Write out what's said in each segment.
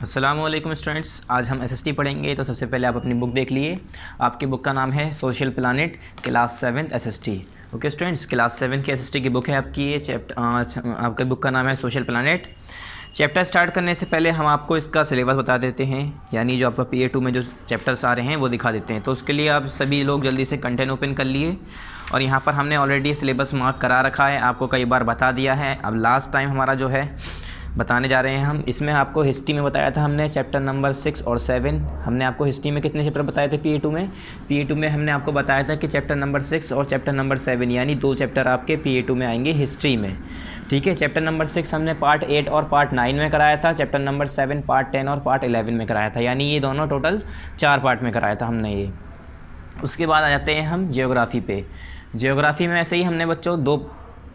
अस्सलाम वालेकुम स्टूडेंट्स, आज हम एसएसटी पढ़ेंगे। तो सबसे पहले आप अपनी बुक देख लिए। आपकी बुक का नाम है social planet class 7 SST. Okay students, class 7 की एसएसटी की बुक है आपकी। ये आपकी बुक का नाम है सोशल प्लानिट। चैप्टर स्टार्ट करने से पहले हम आपको इसका सिलेबस बता देते हैं, यानी जो आपका PA2 में जो चैप्टर्स आ रहे हैं वो दिखा देते हैं। तो उसके लिए आप सभी लोग जल्दी से कंटेंट ओपन कर लिए। और यहाँ पर हमने ऑलरेडी सिलेबस मार्क करा रखा है, आपको कई बार बता दिया है। अब लास्ट टाइम हमारा जो है बताने जा रहे हैं हम। इसमें आपको हिस्ट्री में बताया था हमने चैप्टर नंबर 6 और 7। हमने आपको हिस्ट्री में कितने चैप्टर बताए थे PA2 में? PA2 में हमने आपको बताया था कि चैप्टर नंबर 6 और चैप्टर नंबर 7, यानी 2 चैप्टर आपके PA2 में आएंगे हिस्ट्री में। ठीक है, चैप्टर नंबर 6 हमने पार्ट 8 और पार्ट 9 में कराया था। चैप्टर नंबर 7 पार्ट 10 और पार्ट 11 में कराया था, यानी ये दोनों टोटल 4 पार्ट में कराया था हमने ये। उसके बाद आ जाते हैं हम जियोग्राफी पे। जियोग्राफी में ऐसे ही हमने बच्चों 2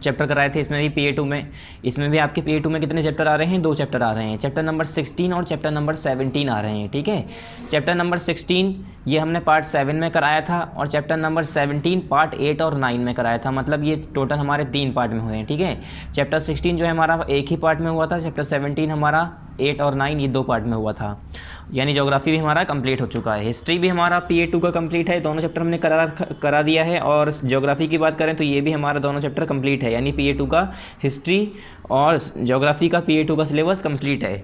चैप्टर कराए थे इसमें भी PA2 में। इसमें भी आपके PA2 में कितने चैप्टर आ रहे हैं? 2 चैप्टर आ रहे हैं। चैप्टर नंबर 16 और चैप्टर नंबर 17 आ रहे हैं। ठीक है, चैप्टर नंबर 16 ये हमने पार्ट 7 में कराया था और चैप्टर नंबर 17 पार्ट 8 और 9 में कराया था। मतलब ये टोटल हमारे 3 पार्ट में हुए हैं। ठीक है, चैप्टर 16 जो है हमारा एक ही पार्ट में हुआ था। चैप्टर 17 हमारा 8 और 9 ये 2 पार्ट में हुआ था, यानी ज्योग्राफी भी हमारा कंप्लीट हो चुका है। हिस्ट्री भी हमारा PA2 का कंप्लीट है, दोनों चैप्टर हमने करा दिया है। और ज्योग्राफी की बात करें तो ये भी हमारा दोनों चैप्टर कंप्लीट है, यानी PA2 का हिस्ट्री और ज्योग्राफी का PA2 का सिलेबस कंप्लीट है।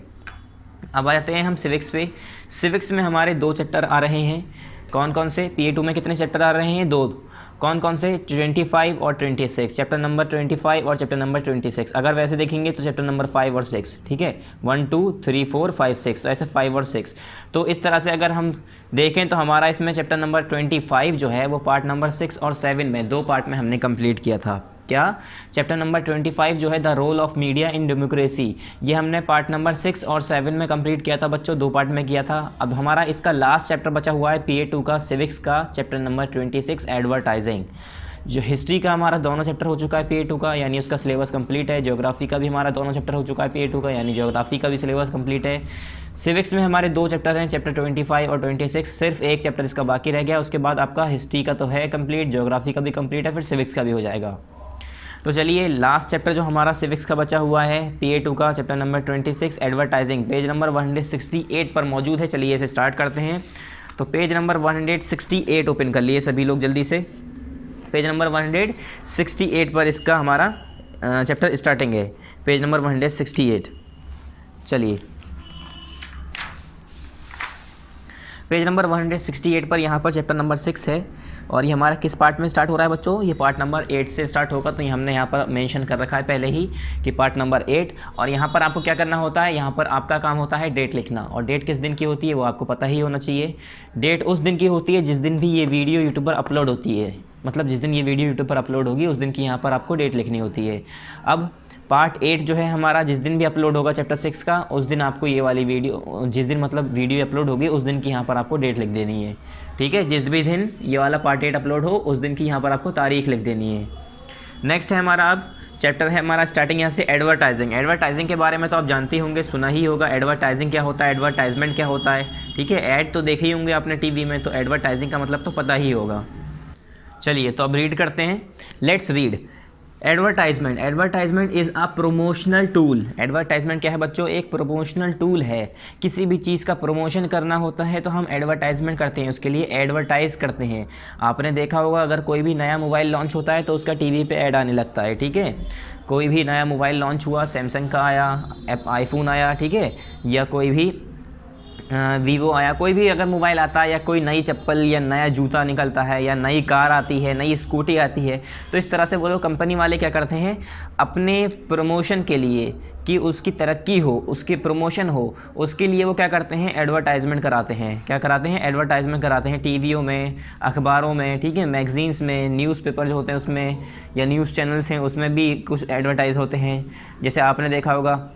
अब आ जाते हैं हम सिविक्स पे। सिविक्स में हमारे 2 चैप्टर आ रहे हैं। कौन कौन से? PA2 में कितने चैप्टर आ रहे हैं? 2। कौन कौन से? 25 और 26। चैप्टर नंबर 25 और चैप्टर नंबर 26। अगर वैसे देखेंगे तो चैप्टर नंबर 5 और 6। ठीक है, 1 2 3 4 5 6, तो ऐसे 5 और 6। तो इस तरह से अगर हम देखें तो हमारा इसमें चैप्टर नंबर 25 जो है वो पार्ट नंबर 6 और 7 में 2 पार्ट में हमने कंप्लीट किया था। क्या? चैप्टर नंबर 25 जो है the role of media in democracy, ये हमने पार्ट नंबर 6 और 7 में कंप्लीट किया था बच्चों, 2 पार्ट में किया था। अब हमारा इसका लास्ट चैप्टर बचा हुआ है PA2 का सिविक्स का, चैप्टर नंबर 26 एडवर्टाइजिंग। जो हिस्ट्री का हमारा दोनों चैप्टर हो चुका है PA2 का, यानी उसका सिलेबस कंप्लीट है। ज्योग्राफी का भी हमारा दोनों चैप्टर हो चुका है PA2 का, यानी ज्योग्राफी का भी सिलेबस कंप्लीट है। सिविक्स में हमारे 2 चैप्टर हैं, चैप्टर 25 और 26। सिर्फ एक चैप्टर इसका बाकी रह गया, उसके बाद आपका हिस्ट्री का तो है कंप्लीट, ज्योग्राफी का भी कंप्लीट है, फिर सिविक्स का भी हो जाएगा। तो चलिए, लास्ट चैप्टर जो हमारा सिविक्स का बचा हुआ है PA2 का, chapter number 26 advertising, page number 168 पर मौजूद है। चलिए इसे स्टार्ट करते हैं। तो पेज नंबर 168 ओपन कर लिए सभी लोग जल्दी से। पेज नंबर 168 पर इसका हमारा चैप्टर स्टार्टिंग है, पेज नंबर 168। चलिए, पेज नंबर 168 पर यहाँ पर चैप्टर नंबर 6 है। और ये हमारा किस पार्ट में स्टार्ट हो रहा है बच्चों? ये पार्ट नंबर 8 से स्टार्ट होगा। तो ये हमने यहाँ पर मेंशन कर रखा है पहले ही कि पार्ट नंबर 8। और यहाँ पर आपको क्या करना होता है? यहाँ पर आपका काम होता है डेट लिखना। और डेट किस दिन की होती है वो आपको पता ही होना चाहिए। डेट उस दिन की होती है जिस दिन भी ये वीडियो यूट्यूब पर अपलोड होती है। मतलब जिस दिन ये वीडियो यूट्यूब पर अपलोड होगी उस दिन की यहाँ पर आपको डेट लिखनी होती है। अब पार्ट 8 जो है हमारा जिस दिन भी अपलोड होगा चैप्टर 6 का, उस दिन आपको ये वाली वीडियो, जिस दिन मतलब वीडियो अपलोड होगी उस दिन की यहाँ पर आपको डेट लिख देनी है। ठीक है, जिस भी दिन ये वाला पार्ट 8 अपलोड हो उस दिन की यहाँ पर आपको तारीख लिख देनी है। नेक्स्ट है हमारा, अब चैप्टर है हमारा स्टार्टिंग यहाँ से एडवर्टाइजिंग। एडवर्टाइजिंग के बारे में तो आप जानते होंगे, सुना ही होगा। एडवर्टाइजिंग क्या होता है, एडवर्टाइजमेंट क्या होता है। ठीक है, ऐड तो देखे ही होंगे आपने टीवी में, तो एडवर्टाइजिंग का मतलब तो पता ही होगा। चलिए तो अब रीड करते हैं। Let's read. Advertisement. Advertisement is a promotional tool. Advertisement क्या है बच्चों? एक प्रोमोशनल टूल है। किसी भी चीज़ का प्रमोशन करना होता है तो हम एडवर्टाइजमेंट करते हैं, उसके लिए एडवर्टाइज़ करते हैं। आपने देखा होगा अगर कोई भी नया मोबाइल लॉन्च होता है तो उसका टीवी पे ऐड आने लगता है। ठीक है, कोई भी नया मोबाइल लॉन्च हुआ, सैमसंग का आया, आईफोन आया, ठीक है, या कोई भी वीवो आया, कोई भी अगर मोबाइल आता है, या कोई नई चप्पल या नया जूता निकलता है, या नई कार आती है, नई स्कूटी आती है, तो इस तरह से वो लोग कंपनी वाले क्या करते हैं, अपने प्रमोशन के लिए कि उसकी तरक्की हो, उसकी प्रमोशन हो, उसके लिए वो क्या करते हैं? एडवर्टाइजमेंट कराते हैं। क्या कराते हैं? एडवर्टाइजमेंट कराते हैं टीवियों में, अखबारों में, ठीक है, मैगजीन्स में, न्यूज़पेपर जो होते हैं उसमें, या न्यूज़ चैनल्स हैं उसमें भी कुछ एडवर्टाइज़ होते हैं। जैसे आपने देखा होगा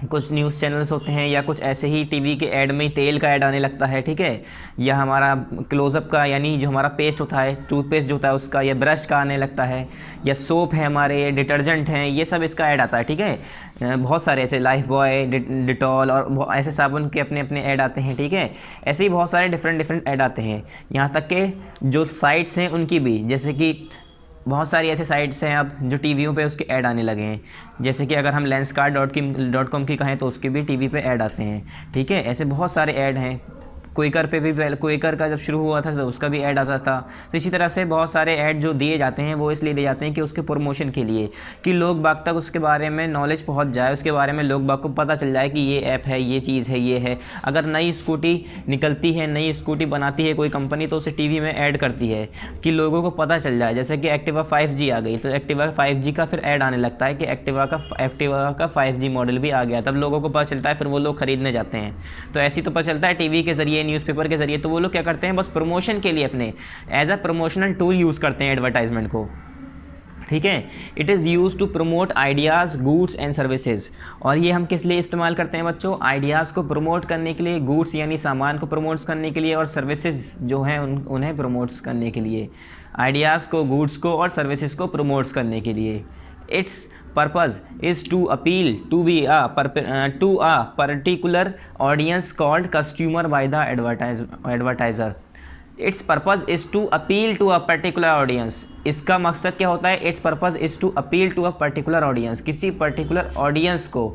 कुछ न्यूज़ चैनल्स होते हैं, या कुछ ऐसे ही टीवी के ऐड में तेल का ऐड आने लगता है। ठीक है, या हमारा क्लोज़अप का, यानी जो हमारा पेस्ट होता है, टूथपेस्ट जो होता है उसका, या ब्रश का आने लगता है, या सोप है हमारे, डिटर्जेंट हैं, ये सब इसका ऐड आता है। ठीक है, बहुत सारे ऐसे लाइफ बॉय, डिटॉल और ऐसे साबुन के अपने अपने ऐड आते हैं। ठीक है, ऐसे ही बहुत सारे डिफरेंट ऐड आते हैं। यहाँ तक कि जो साइट्स हैं उनकी भी, जैसे कि बहुत सारी ऐसे साइट्स हैं अब जो टीवियों पे उसके ऐड आने लगे हैं। जैसे कि अगर हम lenskart.com की कहें तो उसके भी टीवी पे ऐड आते हैं, ठीक है। ऐसे बहुत सारे ऐड हैं। क्विकर पे भी पहले, क्विकर का जब शुरू हुआ था तो उसका भी ऐड आता था। तो इसी तरह से बहुत सारे ऐड जो दिए जाते हैं वो इसलिए दिए जाते हैं कि उसके प्रमोशन के लिए, कि लोग बाग तक उसके बारे में नॉलेज पहुंच जाए, उसके बारे में लोग बाग को पता चल जाए कि ये ऐप है, ये चीज़ है, ये है। अगर नई स्कूटी निकलती है, नई स्कूटी बनाती है कोई कंपनी, तो उसे टीवी में ऐड करती है कि लोगों को पता चल जाए। जैसे कि एक्टिवा 5G आ गई तो एक्टिवा 5G का फिर ऐड आने लगता है कि एक्टिवा का 5G मॉडल भी आ गया, तब लोगों को पता चलता है, फिर वो लोग खरीदने जाते हैं। तो ऐसी तो पता चलता है टीवी के ज़रिए, न्यूज़पेपर के ज़रिए। तो वो लोग क्या करते हैं, बस प्रमोशन के लिए अपने as a promotional tool use करते हैं एडवर्टाइजमेंट को, ठीक है। It is use to promote ideas, goods and services. और ये हम किस लिए इस्तेमाल करते हैं बच्चों, आइडियाज़ को प्रमोट करने के लिए, गुड्स यानी सामान को प्रमोट करने के लिए, और सर्विसेज जो हैं उन्हें प्रमोट्स करने के लिए। आइडियाज़ को, गुड्स को और सर्विसेज को प्रमोट्स करने के लिए। It's purpose is to appeal to a particular audience called consumer by the advertiser. Its purpose is to appeal to a particular audience. इसका मकसद क्या होता है, its purpose is to appeal to a particular audience, किसी particular audience को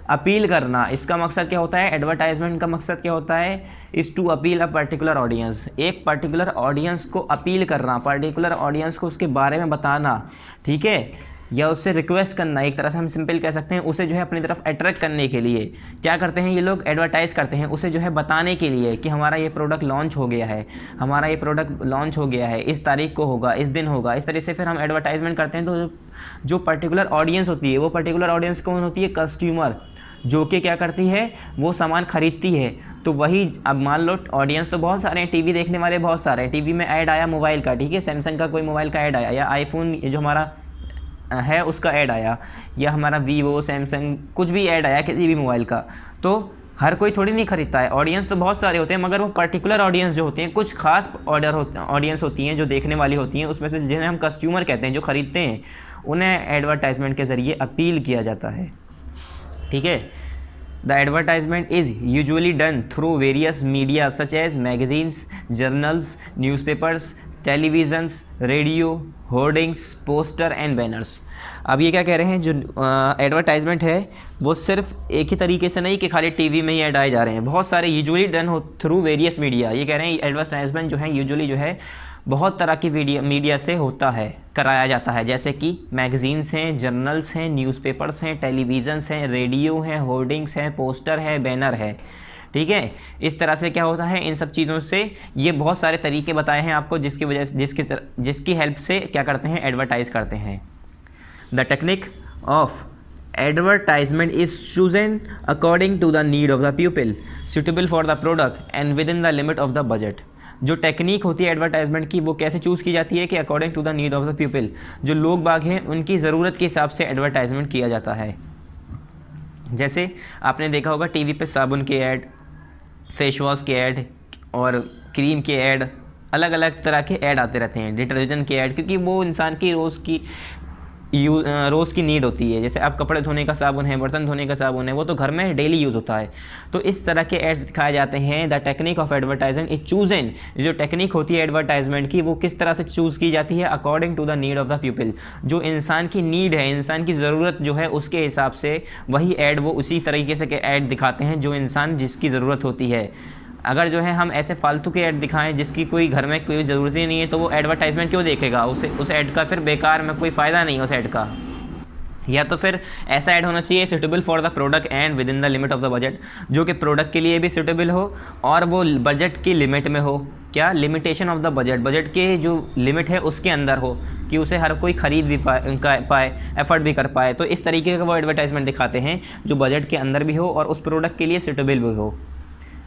appeal करना। इसका मकसद क्या होता है, एडवर्टाइजमेंट का मकसद क्या होता है, is to appeal a particular audience, एक पर्टिकुलर ऑडियंस को अपील करना, पर्टिकुलर ऑडियंस को उसके बारे में बताना, ठीक है, या उससे रिक्वेस्ट करना। एक तरह से हम सिंपल कह सकते हैं, उसे जो है अपनी तरफ अट्रैक्ट करने के लिए क्या करते हैं ये लोग, एडवर्टाइज़ करते हैं, उसे जो है बताने के लिए कि हमारा ये प्रोडक्ट लॉन्च हो गया है, हमारा ये प्रोडक्ट लॉन्च हो गया है, इस तारीख को होगा, इस दिन होगा। इस तरह से फिर हम एडवर्टाइजमेंट करते हैं। तो जो पर्टिकुलर ऑडियंस होती है, वो पर्टिकुलर ऑडियंस कौन होती है, कस्टमर, जो कि क्या करती है, वो सामान खरीदती है। तो वही, अब मान लो ऑडियंस तो बहुत सारे हैं, टीवी देखने वाले बहुत सारे हैं, टीवी में ऐड आया मोबाइल का, ठीक है, सैमसंग का कोई मोबाइल का ऐड आया, या आईफोन जो हमारा है उसका ऐड आया, या हमारा वीवो, सैमसंग, कुछ भी ऐड आया किसी भी मोबाइल का, तो हर कोई थोड़ी नहीं खरीदता है। ऑडियंस तो बहुत सारे होते हैं, मगर वो पर्टिकुलर ऑडियंस जो होते हैं, कुछ खास ऑडियंस होती हैं जो देखने वाली होती हैं, उसमें से जिन्हें हम कस्टमर कहते हैं, जो खरीदते हैं, उन्हें एडवर्टाइजमेंट के ज़रिए अपील किया जाता है, ठीक है। The advertisement is usually done through various media such as magazines, journals, newspapers, televisions, radio, hoardings, poster and banners. अब ये क्या कह रहे हैं, जो एडवर्टाइजमेंट है वो सिर्फ एक ही तरीके से नहीं कि खाली टीवी में ही ऐड आए जा रहे हैं, बहुत सारे यूजुअली डन हो थ्रू वेरियस मीडिया। ये कह रहे हैं एडवर्टाइजमेंट जो है यूजुअली जो है बहुत तरह की मीडिया से होता है, कराया जाता है, जैसे कि मैगजीन्स हैं, जर्नल्स हैं, न्यूज़पेपर्स हैं, टेलीविज़न्स हैं, रेडियो हैं, होर्डिंग्स हैं, पोस्टर है, बैनर है, ठीक है। इस तरह से क्या होता है, इन सब चीज़ों से ये बहुत सारे तरीके बताए हैं आपको, जिसकी वजह से जिसकी हेल्प से क्या करते हैं, एडवर्टाइज़ करते हैं। The technique of advertisement is chosen according to the need of the people, suitable for the product and within the limit of the budget. जो टेक्निक होती है एडवर्टाइजमेंट की, वो कैसे चूज़ की जाती है कि according to the need of the people, जो लोग बाग हैं उनकी ज़रूरत के हिसाब से एडवर्टाइजमेंट किया जाता है। जैसे आपने देखा होगा टीवी पे साबुन के ऐड, फेस वॉश के ऐड और क्रीम के ऐड, अलग अलग तरह के ऐड आते रहते हैं, डिटर्जेंट के ऐड, क्योंकि वो इंसान की रोज़ की नीड होती है। जैसे आप कपड़े धोने का साबुन है, बर्तन धोने का साबुन है, वो तो घर में डेली यूज़ होता है। तो इस तरह के एड्स दिखाए जाते हैं। The technique of advertisement is chosen, जो टेक्निक होती है एडवर्टाइजमेंट की, वो किस तरह से चूज़ की जाती है, according to the need of the people, जो इंसान की नीड है, इंसान की ज़रूरत जो है, उसके हिसाब से वही ऐड, वो उसी तरीके से के ऐड दिखाते हैं जो इंसान जिसकी ज़रूरत होती है। अगर जो है हम ऐसे फालतू के ऐड दिखाएं जिसकी कोई घर में कोई ज़रूरत ही नहीं है, तो वो एडवर्टाइजमेंट क्यों देखेगा, उस ऐड का फिर बेकार में कोई फ़ायदा नहीं है उस ऐड का। या तो फिर ऐसा ऐड होना चाहिए suitable for the product and within the limit of the budget, जो कि प्रोडक्ट के लिए भी सूटेबल हो और वो बजट की लिमिट में हो। क्या, limitation of the budget, budget के जो लिमिट है उसके अंदर हो, कि उसे हर कोई ख़रीद भी पाए, एफर्ट भी कर पाए। तो इस तरीके का वो एडवर्टाइजमेंट दिखाते हैं जो बजट के अंदर भी हो और उस प्रोडक्ट के लिए सूटेबल भी हो।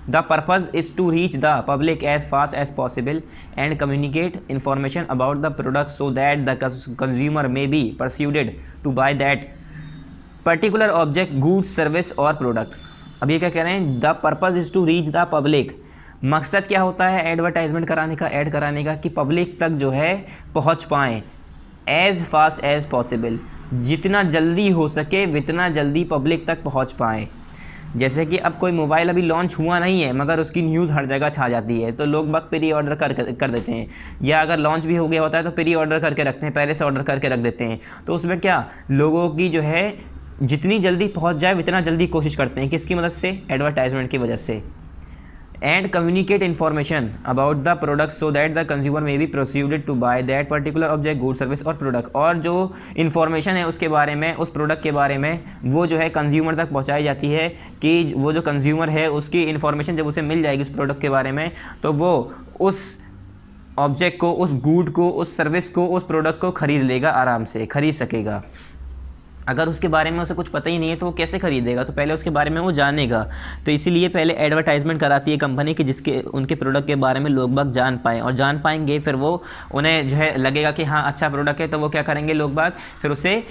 The purpose is to reach the public as fast as possible and communicate information about the product so that the consumer may be persuaded to buy that particular object, goods, service or product। अब ये क्या कह रहे हैं, the purpose is to reach the public, मकसद क्या होता है एडवर्टाइजमेंट कराने का, ऐड कराने का, कि पब्लिक तक जो है पहुंच पाएँ as fast as possible, जितना जल्दी हो सके उतना जल्दी पब्लिक तक पहुंच पाएँ। जैसे कि अब कोई मोबाइल अभी लॉन्च हुआ नहीं है मगर उसकी न्यूज़ हर जगह छा जाती है, तो लोग बस प्री ऑर्डर कर देते हैं, या अगर लॉन्च भी हो गया होता है तो प्री ऑर्डर करके रखते हैं, पहले से ऑर्डर करके रख देते हैं। तो उसमें क्या लोगों की जो है जितनी जल्दी पहुंच जाए उतना जल्दी कोशिश करते हैं, किसकी मदद से? एडवर्टाइजमेंट की वजह से। And communicate information about the product so that the consumer may be proceeded to buy that particular object, good, service और प्रोडक्ट। और जो इन्फॉर्मेशन है उसके बारे में, उस प्रोडक्ट के बारे में, वो जो है कंज्यूमर तक पहुंचाई जाती है कि वो जो कंज्यूमर है उसकी इन्फॉर्मेशन जब उसे मिल जाएगी उस प्रोडक्ट के बारे में, तो वो उस ऑब्जेक्ट को, उस गुड को, उस सर्विस को, उस प्रोडक्ट को खरीद लेगा, आराम से खरीद सकेगा। अगर उसके बारे में उसे कुछ पता ही नहीं है तो वो कैसे खरीदेगा? तो पहले उसके बारे में वो जानेगा। तो इसीलिए पहले एडवर्टाइजमेंट कराती है कंपनी कि जिसके उनके प्रोडक्ट के बारे में लोग बाग जान पाएँ, और जान पाएंगे फिर वो उन्हें जो है लगेगा कि हाँ अच्छा प्रोडक्ट है, तो वो क्या करेंगे लोग बाग, फिर उसे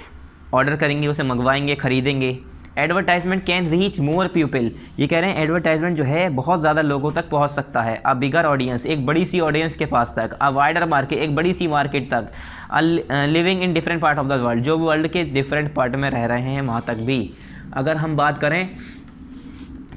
ऑर्डर करेंगे, उसे मंगवाएंगे, खरीदेंगे। Advertisement can reach more people, ये कह रहे हैं एडवर्टाइजमेंट जो है बहुत ज़्यादा लोगों तक पहुंच सकता है। अ बिगर ऑडियंस, एक बड़ी सी ऑडियंस के पास तक। अ वाइडर मार्केट, एक बड़ी सी मार्केट तक। Living in different part of the world, जो वर्ल्ड के डिफरेंट पार्ट में रह रहे हैं वहाँ तक भी। अगर हम बात करें,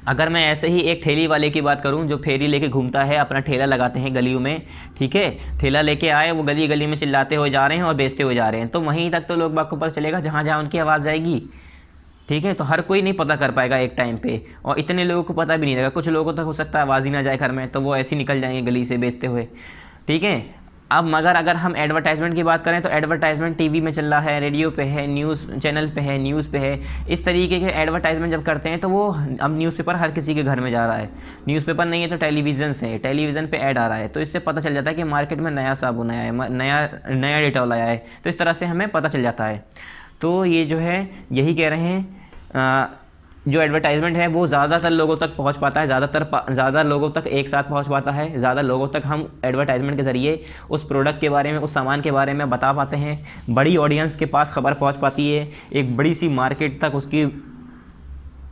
अगर मैं ऐसे ही एक ठेली वाले की बात करूं जो फेरी लेके घूमता है, अपना ठेला लगाते हैं गलियों में, ठीक है, ठेला लेके आए, वो गली गली में चिल्लाते हुए जा रहे हैं और बेचते हुए जा रहे हैं, तो वहीं तक तो लोग बाग को पता चलेगा जहाँ जहाँ उनकी आवाज़ जाएगी, ठीक है। तो हर कोई नहीं पता कर पाएगा एक टाइम पे, और इतने लोगों को पता भी नहीं रहेगा। कुछ लोगों तक हो सकता है आवाज़ ही ना जाए घर में, तो वो ऐसे ही निकल जाएंगे गली से बेचते हुए, ठीक है। अब मगर अगर हम एडवर्टाइजमेंट की बात करें तो एडवर्टाइजमेंट टीवी में चल रहा है, रेडियो पे है, न्यूज़ चैनल पे है, न्यूज़ पे है, इस तरीके के एडवर्टाइजमेंट जब करते हैं तो वो अब न्यूज़पेपर हर किसी के घर में जा रहा है। न्यूज़पेपर नहीं है तो टेलीविज़न से, टेलीविज़न पे ऐड आ रहा है, तो इससे पता चल जाता है कि मार्केट में नया साबुन आया है, नया डेटॉल आया है, तो इस तरह से हमें पता चल जाता है। तो ये जो है यही कह रहे हैं, जो एडवर्टाइजमेंट है वो ज़्यादातर लोगों तक पहुंच पाता है, ज़्यादा लोगों तक एक साथ पहुंच पाता है, ज़्यादा लोगों तक हम एडवर्टाइजमेंट के ज़रिए उस प्रोडक्ट के बारे में, उस सामान के बारे में बता पाते हैं। बड़ी ऑडियंस के पास खबर पहुंच पाती है, एक बड़ी सी मार्केट तक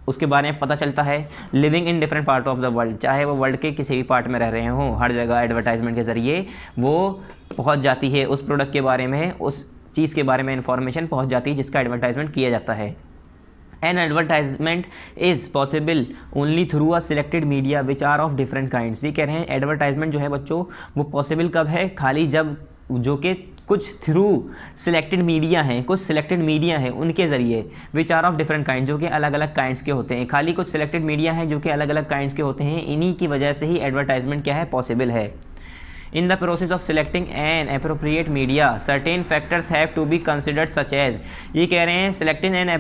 उसके बारे में पता चलता है। Living in different part of the world, चाहे वो वर्ल्ड के किसी भी पार्ट में रह रहे हों, हर जगह एडवर्टाइजमेंट के ज़रिए वो पहुँच जाती है, उस प्रोडक्ट के बारे में, उस चीज़ के बारे में इंफॉर्मेशन पहुँच जाती है जिसका एडवर्टाइजमेंट किया जाता है। An advertisement is possible only through a selected media which are of different kinds। ये कह रहे हैं एडवर्टाइजमेंट जो है बच्चों वो पॉसिबल कब है? खाली जब जो कि कुछ थ्रू सिलेक्टेड मीडिया हैं, कुछ सिलेक्टेड मीडिया हैं उनके ज़रिए, which are of different kind, जो कि अलग अलग काइंड्स के होते हैं। खाली कुछ सिलेक्टेड मीडिया हैं जो कि अलग अलग काइंड्स के होते हैं, इन्हीं की वजह से ही एडवर्टाइजमेंट क्या है? पॉसिबल है। In the process of selecting an appropriate media, certain factors have to be considered such as, ये कह रहे हैं selecting an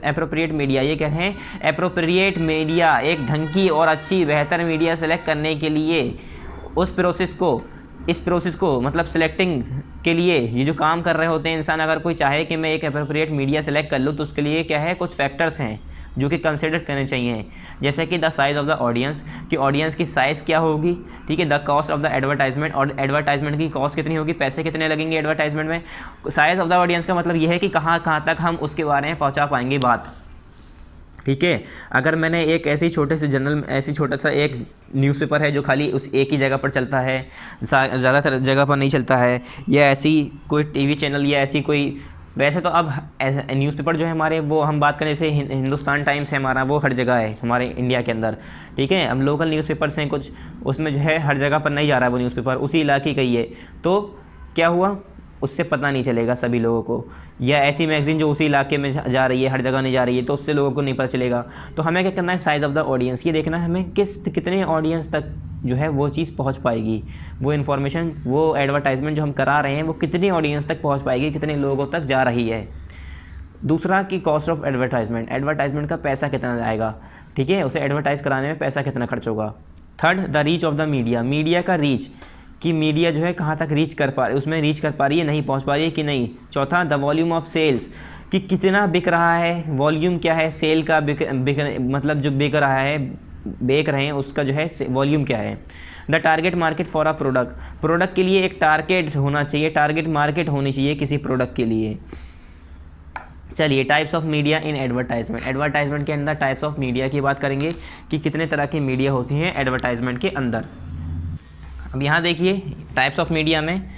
appropriate media, ये कह रहे हैं appropriate media, एक ढंग की और अच्छी बेहतर मीडिया सेलेक्ट करने के लिए इस प्रोसेस को मतलब सिलेक्टिंग के लिए ये जो काम कर रहे होते हैं इंसान, अगर कोई चाहे कि मैं एक अप्रोप्रिएट मीडिया सेलेक्ट कर लूँ तो उसके लिए क्या है? कुछ फैक्टर्स हैं जो कि कंसिडर करने चाहिए, जैसे कि the size of the audience, कि ऑडियंस की साइज़ क्या होगी, ठीक है। The cost of the advertisement, और एडवर्टाइजमेंट की कॉस्ट कितनी होगी, पैसे कितने लगेंगे एडवर्टाइजमेंट में। साइज़ ऑफ द ऑडियंस का मतलब ये है कि कहाँ तक हम उसके बारे में पहुँचा पाएंगे बात, ठीक है। अगर मैंने एक ऐसे ही छोटे से ऐसी छोटा सा एक न्यूज़पेपर है जो खाली उस एक ही जगह पर चलता है, ज़्यादातर जगह पर नहीं चलता है, या ऐसी कोई टीवी चैनल, या ऐसी कोई, वैसे तो अब न्यूज़पेपर जो है हमारे, वो हम बात करें जैसे हिंदुस्तान टाइम्स है हमारा, वो हर जगह है हमारे इंडिया के अंदर, ठीक है। अब लोकल न्यूज़पेपर्स हैं कुछ, उसमें जो है हर जगह पर नहीं जा रहा है वो न्यूज़पेपर, उसी इलाके का ही है, तो क्या हुआ? उससे पता नहीं चलेगा सभी लोगों को। या ऐसी मैगज़ीन जो उसी इलाके में जा रही है, हर जगह नहीं जा रही है, तो उससे लोगों को नहीं पता चलेगा। तो हमें क्या करना है? साइज़ ऑफ द ऑडियंस, ये देखना है हमें कितने ऑडियंस तक जो है वो चीज़ पहुंच पाएगी, वो इन्फॉर्मेशन, वो एडवर्टाइजमेंट जो हम करा रहे हैं वो कितनी ऑडियंस तक पहुंच पाएगी, कितने लोगों तक जा रही है। दूसरा कि कॉस्ट ऑफ एडवर्टाइजमेंट का पैसा कितना जाएगा, ठीक है, उसे एडवर्टाइज़ कराने में पैसा कितना खर्च होगा। Third, the reach of the media का रीच, कि मीडिया जो है कहाँ तक रीच कर पा रही है, उसमें रीच कर पा रही है, नहीं पहुँच पा रही है कि नहीं। चौथा, द वॉल्यूम ऑफ सेल्स, कि कितना बिक रहा है, वॉल्यूम क्या है सेल का, मतलब जो बिक रहा है, बेच रहे हैं उसका जो है वॉल्यूम क्या है। The target market for a product के लिए एक टारगेट होना चाहिए, टारगेट मार्केट होनी चाहिए किसी प्रोडक्ट के लिए। चलिए, types of media in advertisement के अंदर टाइप्स ऑफ मीडिया की बात करेंगे कि कितने तरह की मीडिया होती हैं एडवर्टाइजमेंट के अंदर। अब यहाँ देखिए टाइप्स ऑफ मीडिया में,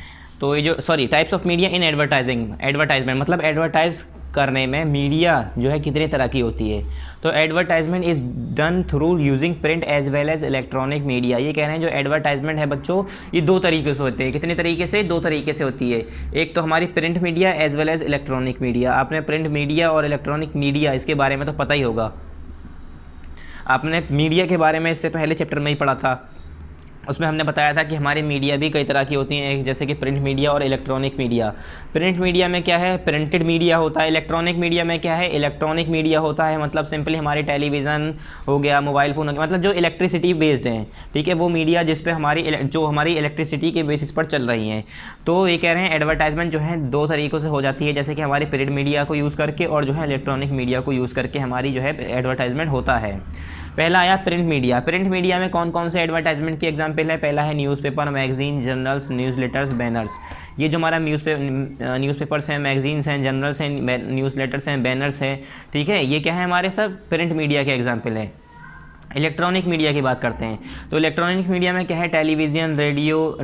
तो ये जो types of media in advertisement मतलब एडवर्टाइज करने में मीडिया जो है कितनी तरह की होती है। तो advertisement is done through using print as well as electronic media. ये कह रहे हैं जो एडवर्टाइजमेंट है बच्चों, ये दो तरीके से होते हैं। कितने तरीके से? दो तरीके से होती है। एक तो हमारी print media as well as electronic media. आपने प्रिंट मीडिया और इलेक्ट्रॉनिक मीडिया इसके बारे में तो पता ही होगा, आपने मीडिया के बारे में इससे पहले चैप्टर में ही पढ़ा था। उसमें हमने बताया था कि हमारी मीडिया भी कई तरह की होती हैं, जैसे कि प्रिंट मीडिया और इलेक्ट्रॉनिक मीडिया। प्रिंट मीडिया में क्या है? प्रिंटेड मीडिया होता है। इलेक्ट्रॉनिक मीडिया में क्या है? इलेक्ट्रॉनिक मीडिया होता है। मतलब सिंपली हमारी टेलीविज़न हो गया, मोबाइल फ़ोन हो गया, मतलब जो इलेक्ट्रिसिटी बेस्ड हैं, ठीक है, वो मीडिया जिस पे हमारी इलेक्ट्रिसिटी के बेसिस पर चल रही हैं। तो ये कह रहे हैं एडवर्टाइजमेंट जो है दो तरीक़ों से हो जाती है, जैसे कि हमारी प्रिंट मीडिया को यूज़ करके और जो है इलेक्ट्रॉनिक मीडिया को यूज़ करके हमारी जो है एडवर्टाइजमेंट होता है। पहला आया प्रिंट मीडिया। प्रिंट मीडिया में कौन कौन से एडवर्टाइजमेंट की एग्जांपल है? पहला है newspaper, magazine, journals, newsletters, banners. ये जो हमारा न्यूज़पेपर्स हैं, मैगजीन्स हैं, जर्नल्स हैं, न्यूज़लेटर्स हैं, बैनर्स हैं, ठीक है, ये क्या है? हमारे सब प्रिंट मीडिया के एग्जाम्पल हैं। इलेक्ट्रॉनिक मीडिया की बात करते हैं तो इलेक्ट्रॉनिक मीडिया में क्या है? Television, radio,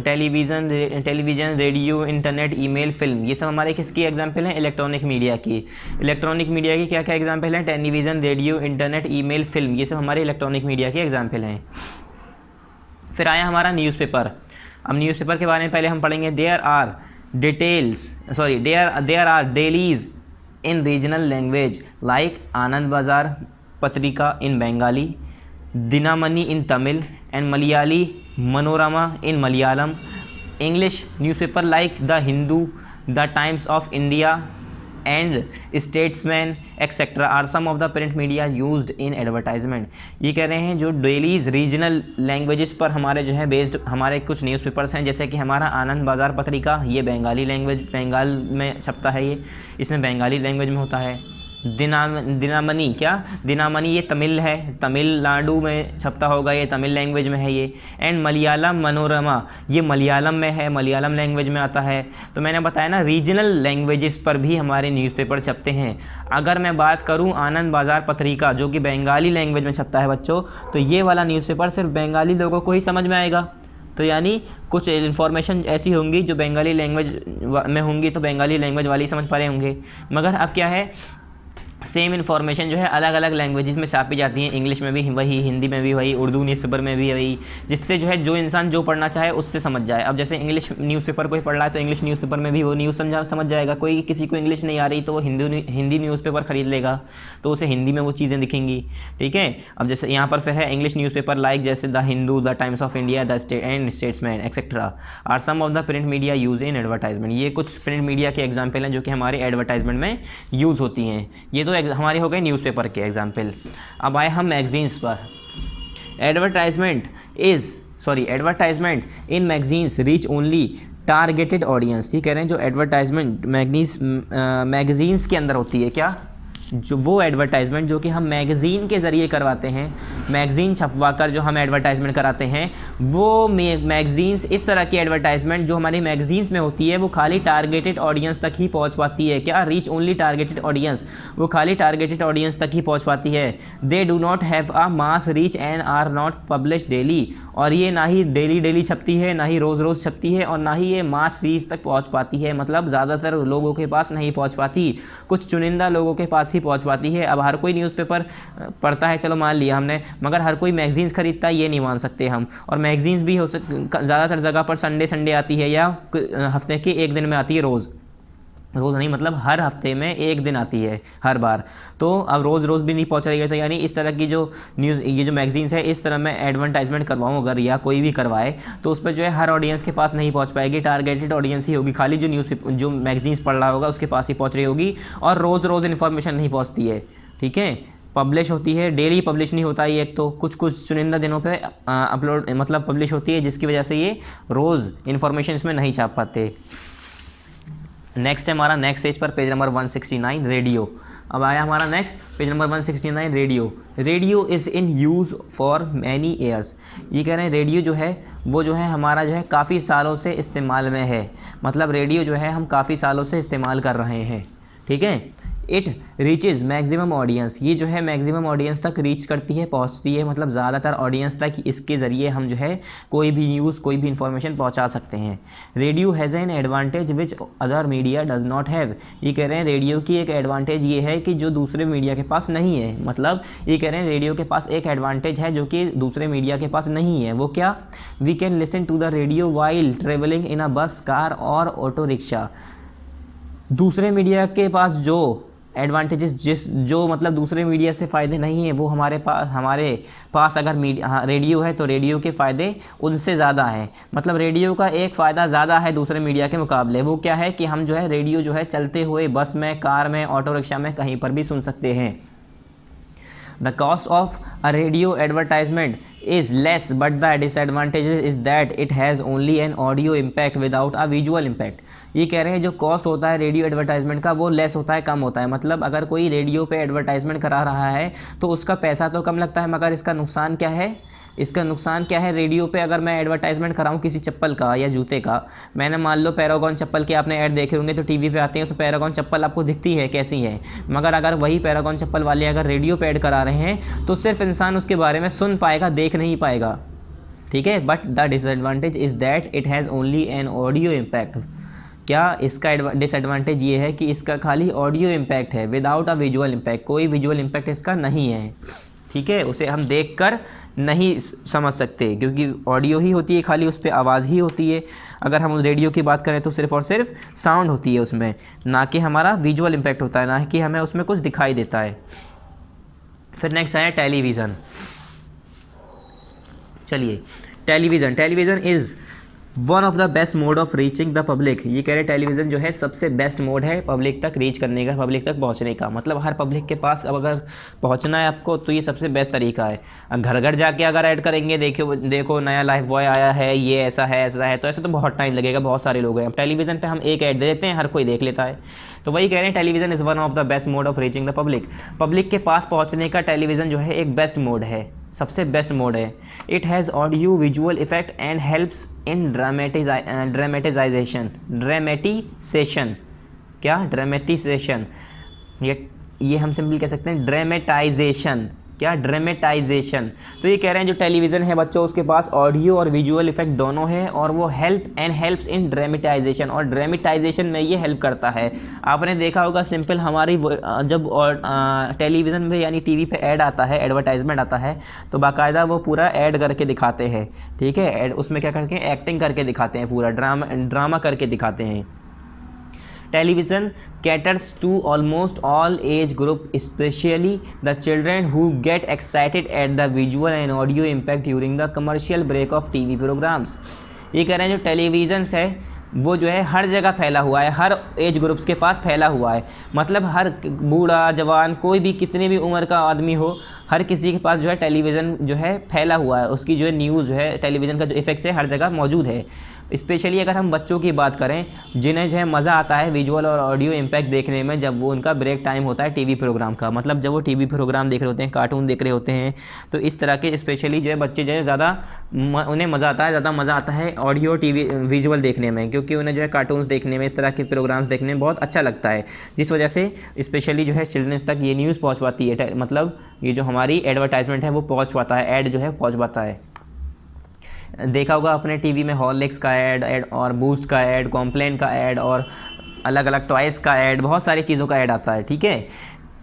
internet, email, film, ये सब हमारे किसकी एग्जांपल हैं? इलेक्ट्रॉनिक मीडिया की। इलेक्ट्रॉनिक मीडिया की क्या क्या एग्जांपल हैं? Television, radio, internet, email, film, ये सब हमारे इलेक्ट्रॉनिक मीडिया के एग्जांपल हैं। फिर आया हमारा न्यूज़पेपर। अब न्यूज़पेपर के बारे में पहले हम पढ़ेंगे। There are dailies in regional language like Anand Bazar Patrika in Bengali, Dinamani in Tamil and Malayali Manorama in Malayalam. English newspaper like The Hindu, The Times of India and Statesman etc. are some of the print media used in advertisement. ये कह रहे हैं जो dailies regional languages पर हमारे जो है based हमारे कुछ न्यूज़पेपर्स हैं, जैसे कि हमारा आनंद बाज़ार पत्रिका, ये बंगाली लैंग्वेज, बंगाल में छपता है, ये इसमें बंगाली लैंग्वेज में होता है। दिनामणि, क्या? दिनामणि ये तमिल है, तमिलनाडु में छपता होगा, ये तमिल लैंग्वेज में है ये। एंड मलयालम मनोरमा, ये मलयालम में है, मलयालम लैंग्वेज में आता है। तो मैंने बताया ना रीजनल लैंग्वेजेस पर भी हमारे न्यूज़पेपर छपते हैं। अगर मैं बात करूं आनंद बाज़ार पत्रिका जो कि बंगाली लैंग्वेज में छपता है बच्चों, तो ये वाला न्यूज़पेपर सिर्फ बंगाली लोगों को ही समझ में आएगा। तो यानी कुछ इन्फॉर्मेशन ऐसी होंगी जो बंगाली लैंग्वेज में होंगी तो बंगाली लैंग्वेज वाले ही समझ पा रहे होंगे, मगर अब क्या है, सेम इन्फॉर्मेशन जो है अलग अलग लैंग्वेजेस में छापी जाती है। इंग्लिश में भी वही, हिंदी में भी वही, उर्दू न्यूज़पेपर में भी वही, जिससे जो है जो इंसान जो पढ़ना चाहे उससे समझ जाए। अब जैसे इंग्लिश न्यूज़पेपर कोई पढ़ रहा है तो इंग्लिश न्यूज़पेपर में भी वो न्यूज़ समझ जाएगा। कोई किसी को इंग्लिश नहीं आ रही तो वो हिंदी न्यूज़पेपर ख़रीद लेगा तो उसे हिंदी में वो चीज़ें दिखेंगी, ठीक है। अब जैसे यहाँ पर फिर है इंग्लिश न्यूज़पेपर लाइक जैसे the Hindu, the Times of India, the Statesman etcetera are some of the print media use in advertisement. ये कुछ प्रिंट मीडिया के एग्जाम्पल हैं जो कि हमारे एडवर्टाइजमेंट में यूज़ होती हैं। ये तो हमारी हो गई न्यूज़पेपर के एग्जाम्पल। अब आए हम मैगजीन्स पर। Advertisement in magazines reach only targeted audience. ठीक कह रहे हैं जो एडवर्टाइजमेंट मैगजीन्स के अंदर होती है, क्या? जो वो एडवर्टाइजमेंट जो कि हम मैगज़ीन के ज़रिए करवाते हैं, मैगज़ीन छपवा कर जो हम एडवर्टाइजमेंट कराते हैं, वो मैगज़ीन्स, इस तरह की एडवर्टाइजमेंट जो हमारी मैगज़ीन्स में होती है वो खाली टारगेटेड ऑडियंस तक ही पहुंच पाती है। क्या? रीच ओनली टारगेटेड ऑडियंस, वो खाली टारगेटेड ऑडियंस तक ही पहुंच पाती है। They do not have a mass reach and are not publish daily, और ये ना ही डेली छपती है, ना ही रोज़ रोज़ छपती है, और ना ही ये मास रीच तक पहुँच पाती है। मतलब ज़्यादातर लोगों के पास नहीं पहुँच पाती, कुछ चुनिंदा लोगों के पास पहुंच पाती है। अब हर कोई न्यूज़पेपर पढ़ता है, चलो मान लिया हमने, मगर हर कोई मैगजीन्स खरीदता है ये नहीं मान सकते हम। और मैगजीन्स भी ज़्यादातर जगह पर संडे आती है या हफ्ते के एक दिन में आती है, रोज़ नहीं, मतलब हर हफ्ते में एक दिन आती है हर बार। तो अब रोज़ भी नहीं पहुंच रही है, तो यानी इस तरह की जो न्यूज़, ये जो मैगजीन्स है, इस तरह मैं एडवर्टाइजमेंट करवाऊँ अगर, या कोई भी करवाए, तो उस पर जो है हर ऑडियंस के पास नहीं पहुंच पाएगी, टारगेटेड ऑडियंस ही होगी। खाली जो मैगजीन्स पढ़ रहा होगा उसके पास ही पहुँच रही होगी, और रोज़ इन्फॉर्मेशन नहीं पहुँचती है, ठीक है। पब्लिश होती है, डेली पब्लिश नहीं होता है, एक तो कुछ चुनिंदा दिनों पे पब्लिश होती है, जिसकी वजह से ये रोज़ इन्फॉर्मेशन इसमें नहीं छाप पाते। नेक्स्ट है हमारा नेक्स्ट पेज पर, पेज नंबर 169, रेडियो। अब आया हमारा next page number 169, radio is in use for many years. ये कह रहे हैं रेडियो जो है वो जो है हमारा जो है काफ़ी सालों से इस्तेमाल में है, मतलब रेडियो जो है हम काफ़ी सालों से इस्तेमाल कर रहे हैं, ठीक है। इट रीचेज मैक्सिमम ऑडियंस, ये जो है मैक्सिमम ऑडियंस तक रीच करती है, पहुंचती है, मतलब ज़्यादातर ऑडियंस तक इसके ज़रिए हम जो है कोई भी न्यूज़ कोई भी इंफॉर्मेशन पहुंचा सकते हैं। Radio has an advantage which other media does not have, ये कह रहे हैं रेडियो की एक एडवांटेज ये है कि जो दूसरे मीडिया के पास नहीं है, मतलब ये कह रहे हैं रेडियो के पास एक एडवांटेज है जो कि दूसरे मीडिया के पास नहीं है। वो क्या? We can listen to the radio while travelling in a bus, car और ऑटो रिक्शा। दूसरे मीडिया के पास जो एडवांटेजेस जो मतलब दूसरे मीडिया से फ़ायदे नहीं हैं, वो हमारे पास अगर रेडियो है तो रेडियो के फ़ायदे उनसे ज़्यादा हैं। मतलब रेडियो का एक फ़ायदा ज़्यादा है दूसरे मीडिया के मुकाबले। वो क्या है कि हम जो है रेडियो जो है चलते हुए बस में, कार में, ऑटो रिक्शा में कहीं पर भी सुन सकते हैं। The cost of a radio advertisement is less, but the disadvantage is that it has only an audio impact without a visual impact. ये कह रहे हैं जो कॉस्ट होता है रेडियो एडवर्टाइजमेंट का वो लेस होता है, कम होता है। मतलब अगर कोई रेडियो पे एडवर्टाइजमेंट करा रहा है तो उसका पैसा तो कम लगता है, मगर इसका नुकसान क्या है? इसका नुकसान क्या है? रेडियो पे अगर मैं एडवर्टाइजमेंट कराऊँ किसी चप्पल का या जूते का, मैंने मान लो पैरागॉन चप्पल के आपने ऐड देखे होंगे तो टीवी पे आते हैं, उसमें पैरागॉन चप्पल आपको दिखती है कैसी है, मगर अगर वही पैरागॉन चप्पल वाले अगर रेडियो पे ऐड करा रहे हैं तो सिर्फ इंसान उसके बारे में सुन पाएगा, देख नहीं पाएगा, ठीक है। But the disadvantage is that it has only an audio impact. क्या इसका डिसएडवांटेज ये है कि इसका खाली ऑडियो इम्पैक्ट है, विदाउट अ विजुअल इम्पैक्ट, कोई विजुअल इम्पैक्ट इसका नहीं है, ठीक है। उसे हम देख कर नहीं समझ सकते क्योंकि ऑडियो ही होती है, खाली उस पर आवाज़ ही होती है। अगर हम रेडियो की बात करें तो सिर्फ़ और सिर्फ साउंड होती है उसमें, ना कि हमारा विजुअल इम्पैक्ट होता है, ना कि हमें उसमें कुछ दिखाई देता है। फिर नेक्स्ट है टेलीविज़न। चलिए, television is one of the best mode of reaching the public. ये कह रहे टेलीविज़न जो है सबसे बेस्ट मोड है पब्लिक तक रीच करने का, पब्लिक तक पहुंचने का। मतलब हर पब्लिक के पास अब अगर पहुंचना है आपको तो ये सबसे बेस्ट तरीका है। घर घर जाके अगर ऐड करेंगे, देखो नया लाइफ बॉय आया है, ये ऐसा है तो ऐसे तो बहुत टाइम लगेगा, बहुत सारे लोग हैं। अब टेलीविज़न पे हम एक ऐड दे देते हैं, हर कोई देख लेता है। तो वही कह रहे हैं television is one of the best mode of reaching the public. Public के पास पहुँचने का टेलीविज़न जो है एक बेस्ट मोड है, सबसे बेस्ट मोड है। It has audio visual effect and helps in dramatisation. ये हम सिंपल कह सकते हैं ड्रामेटाइजेशन। क्या? ड्रामेटाइजेशन। तो ये कह रहे हैं जो टेलीविज़न है बच्चों उसके पास ऑडियो और विजुअल इफेक्ट दोनों है, और वो हेल्प्स इन ड्रामेटाइजेशन, और ड्रामेटाइजेशन में ये हेल्प करता है। आपने देखा होगा सिंपल हमारी जब टेलीविज़न में यानी टीवी पे ऐड आता है, एडवर्टाइजमेंट आता है, तो बाकायदा वो पूरा ऐड करके दिखाते हैं, ठीक है। ऐड उसमें क्या करके एक्टिंग करके दिखाते हैं, पूरा ड्रामा करके दिखाते हैं। Television caters to almost all age group, especially the children who get excited at the visual and audio impact during the commercial break of TV programs. ये कह रहे हैं जो टेलीविज़न है वो जो है हर जगह फैला हुआ है, हर एज ग्रुप्स के पास फैला हुआ है। मतलब हर बूढ़ा जवान कोई भी कितने भी उम्र का आदमी हो, हर किसी के पास जो है टेलीविज़न जो है फैला हुआ है, उसकी जो है न्यूज़ जो है टेलीविज़न का जो इफेक्ट है हर जगह मौजूद है। स्पेशली अगर हम बच्चों की बात करें जिन्हें जो है मज़ा आता है विजुअल और ऑडियो इम्पैक्ट देखने में, जब वो उनका ब्रेक टाइम होता है टीवी प्रोग्राम का, मतलब जब वो टीवी प्रोग्राम देख रहे होते हैं, कार्टून देख रहे होते हैं, तो इस तरह के स्पेशली जो है बच्चे जो है ज़्यादा उन्हें ज़्यादा मज़ा आता है ऑडियो टीवी विजुअल देखने में, क्योंकि उन्हें जो है कार्टून्स देखने में, इस तरह के प्रोग्राम्स देखने में बहुत अच्छा लगता है, जिस वजह से स्पेशली जो है चिल्ड्रंस तक ये न्यूज़ पहुँच पाती है। मतलब ये जो हमारी एडवर्टाइजमेंट है वो पहुँच पाता है, ऐड जो है पहुँच पाता है। देखा होगा अपने टीवी में हॉर्लिक्स का ऐड और बूस्ट का ऐड, कॉम्प्लेन का ऐड और अलग अलग टॉयज़ का ऐड, बहुत सारी चीज़ों का ऐड आता है, ठीक है।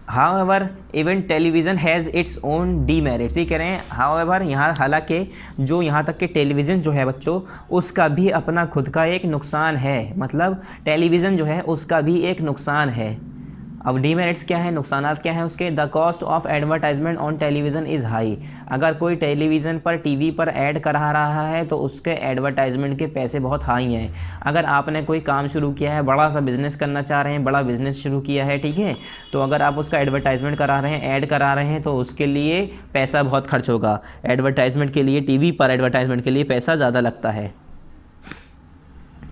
However even television has its own demerits. ये कह रहे हैं हाउएवर, यहाँ हालांकि जो यहाँ तक के टेलीविज़न जो है बच्चों उसका भी अपना खुद का एक नुकसान है। मतलब टेलीविज़न जो है उसका भी एक नुकसान है। अब डीमेरिट्स क्या है, नुकसानात क्या है उसके? The cost of advertisement on television is high. अगर कोई टेलीविज़न पर टीवी पर ऐड करा रहा है तो उसके एडवर्टाइजमेंट के पैसे बहुत हाई हैं। अगर आपने कोई काम शुरू किया है, बड़ा सा बिज़नेस करना चाह रहे हैं, बड़ा बिज़नेस शुरू किया है, ठीक है, तो अगर आप उसका एडवर्टाइजमेंट करा रहे हैं, ऐड करा रहे हैं, तो उसके लिए पैसा बहुत खर्च होगा। एडवर्टाइजमेंट के लिए, टीवी पर एडवर्टाइजमेंट के लिए पैसा ज़्यादा लगता है।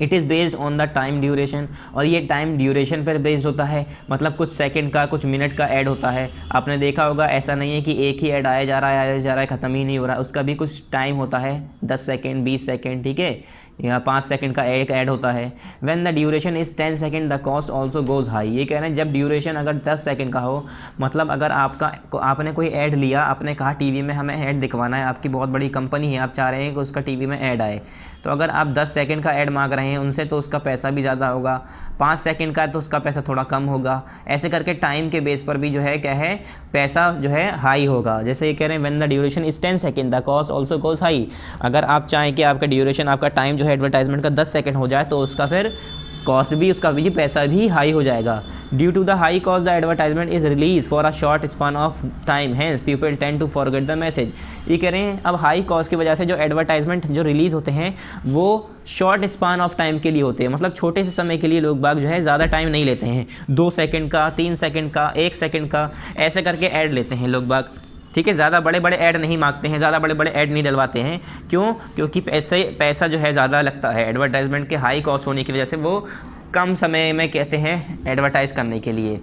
It is based on the time duration, और ये टाइम ड्यूरेशन पर बेस्ड होता है। मतलब कुछ सेकंड का, कुछ मिनट का ऐड होता है। आपने देखा होगा ऐसा नहीं है कि एक ही ऐड आया जा रहा है ख़त्म ही नहीं हो रहा है, उसका भी कुछ टाइम होता है, 10 सेकंड 20 सेकंड, ठीक है। या 5 सेकंड का एक ऐड होता है। When the duration is 10 second the cost also goes high. ये कह रहे हैं जब ड्यूरेशन अगर 10 सेकंड का हो, मतलब अगर आपने कोई ऐड लिया, आपने कहा टीवी में हमें ऐड दिखवाना है, आपकी बहुत बड़ी कंपनी है, आप चाह रहे हैं कि उसका टीवी में ऐड आए, तो अगर आप 10 सेकंड का ऐड मांग रहे हैं उनसे तो उसका पैसा भी ज़्यादा होगा, 5 सेकंड का है तो उसका पैसा थोड़ा कम होगा। ऐसे करके टाइम के बेस पर भी जो है क्या है, पैसा जो है हाई होगा। जैसे ये कह रहे हैं when the duration is 10 second the cost also goes high. अगर आप चाहें कि आपका ड्यूरेशन, आपका टाइम जो है एडवर्टाइजमेंट का 10 सेकंड हो जाए तो उसका फिर कॉस्ट भी, उसका भी पैसा भी हाई हो जाएगा। Due to the high cost the advertisement is release for a short span of time, hence people tend to forget the message. ये कह रहे हैं अब हाई कॉस्ट की वजह से जो एडवर्टाइजमेंट जो रिलीज़ होते हैं वो शॉर्ट स्पान ऑफ टाइम के लिए होते हैं, मतलब छोटे से समय के लिए लोग बाग जो है ज़्यादा टाइम नहीं लेते हैं, 2 सेकंड का, 3 सेकंड का, 1 सेकंड का, ऐसे करके ऐड लेते हैं लोग बाग। ठीक है, ज़्यादा बड़े बड़े ऐड नहीं मांगते हैं, ज़्यादा बड़े बड़े ऐड नहीं डलवाते हैं। क्यों? क्योंकि पैसा जो है ज़्यादा लगता है, एडवर्टाइजमेंट के हाई कॉस्ट होने की वजह से वो कम समय में कहते हैं एडवर्टाइज़ करने के लिए।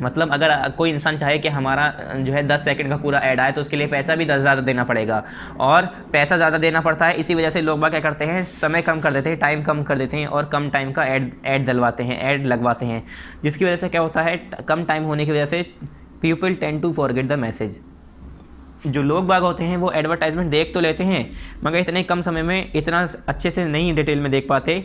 मतलब अगर कोई इंसान चाहे कि हमारा जो है 10 सेकंड का पूरा ऐड आए तो उसके लिए पैसा भी ज़्यादा देना पड़ेगा, और पैसा ज़्यादा देना पड़ता है, इसी वजह से लोग बाग क्या करते हैं, समय कम कर देते हैं, टाइम कम कर देते हैं और कम टाइम का ऐड डलवाते हैं, ऐड लगवाते हैं, जिसकी वजह से क्या होता है, कम टाइम होने की वजह से people tend to forget the message. जो लोग बाग होते हैं वो एडवर्टाइजमेंट देख तो लेते हैं मगर इतने कम समय में इतना अच्छे से नहीं डिटेल में देख पाते।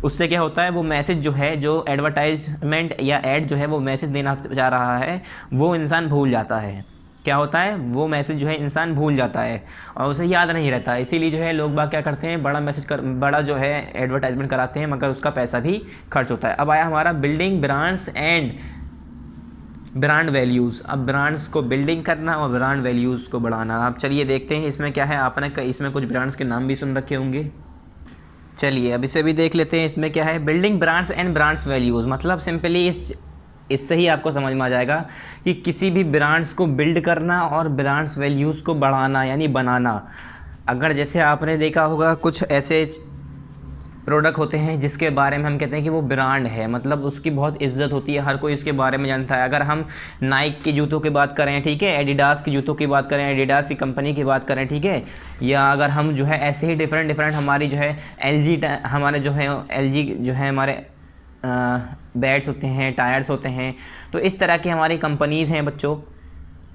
उससे क्या होता है, वो मैसेज जो है, जो एडवर्टाइजमेंट या ऐड जो है वो मैसेज देना चाह रहा है, वो इंसान भूल जाता है। क्या होता है, वो मैसेज जो है इंसान भूल जाता है और उसे याद नहीं रहता है। इसीलिए जो है लोग बाग क्या करते हैं, बड़ा जो है एडवर्टाइजमेंट कराते हैं मगर उसका पैसा भी खर्च होता है। अब आया हमारा building brands and brand values. अब ब्रांड्स को बिल्डिंग करना और ब्रांड वैल्यूज़ को बढ़ाना। अब चलिए देखते हैं इसमें क्या है। आपने इसमें कुछ ब्रांड्स के नाम भी सुन रखे होंगे, चलिए अब इसे भी देख लेते हैं। इसमें क्या है, building brands and brands values, मतलब सिंपली इससे ही आपको समझ में आ जाएगा कि किसी भी ब्रांड्स को बिल्ड करना और ब्रांड्स वैल्यूज़ को बढ़ाना यानी बनाना। अगर जैसे आपने देखा होगा कुछ ऐसे प्रोडक्ट होते हैं जिसके बारे में हम कहते हैं कि वो ब्रांड है, मतलब उसकी बहुत इज्जत होती है, हर कोई इसके बारे में जानता है। अगर हम नाइक के जूतों की बात करें, ठीक है, एडिडास के जूतों की बात करें, एडिडास की कंपनी की बात करें, ठीक है, या अगर हम जो है ऐसे ही डिफरेंट हमारी जो है हमारे जो है जो है हमारे बैट्स होते हैं, टायर्स होते हैं, तो इस तरह की हमारी कंपनीज़ हैं बच्चों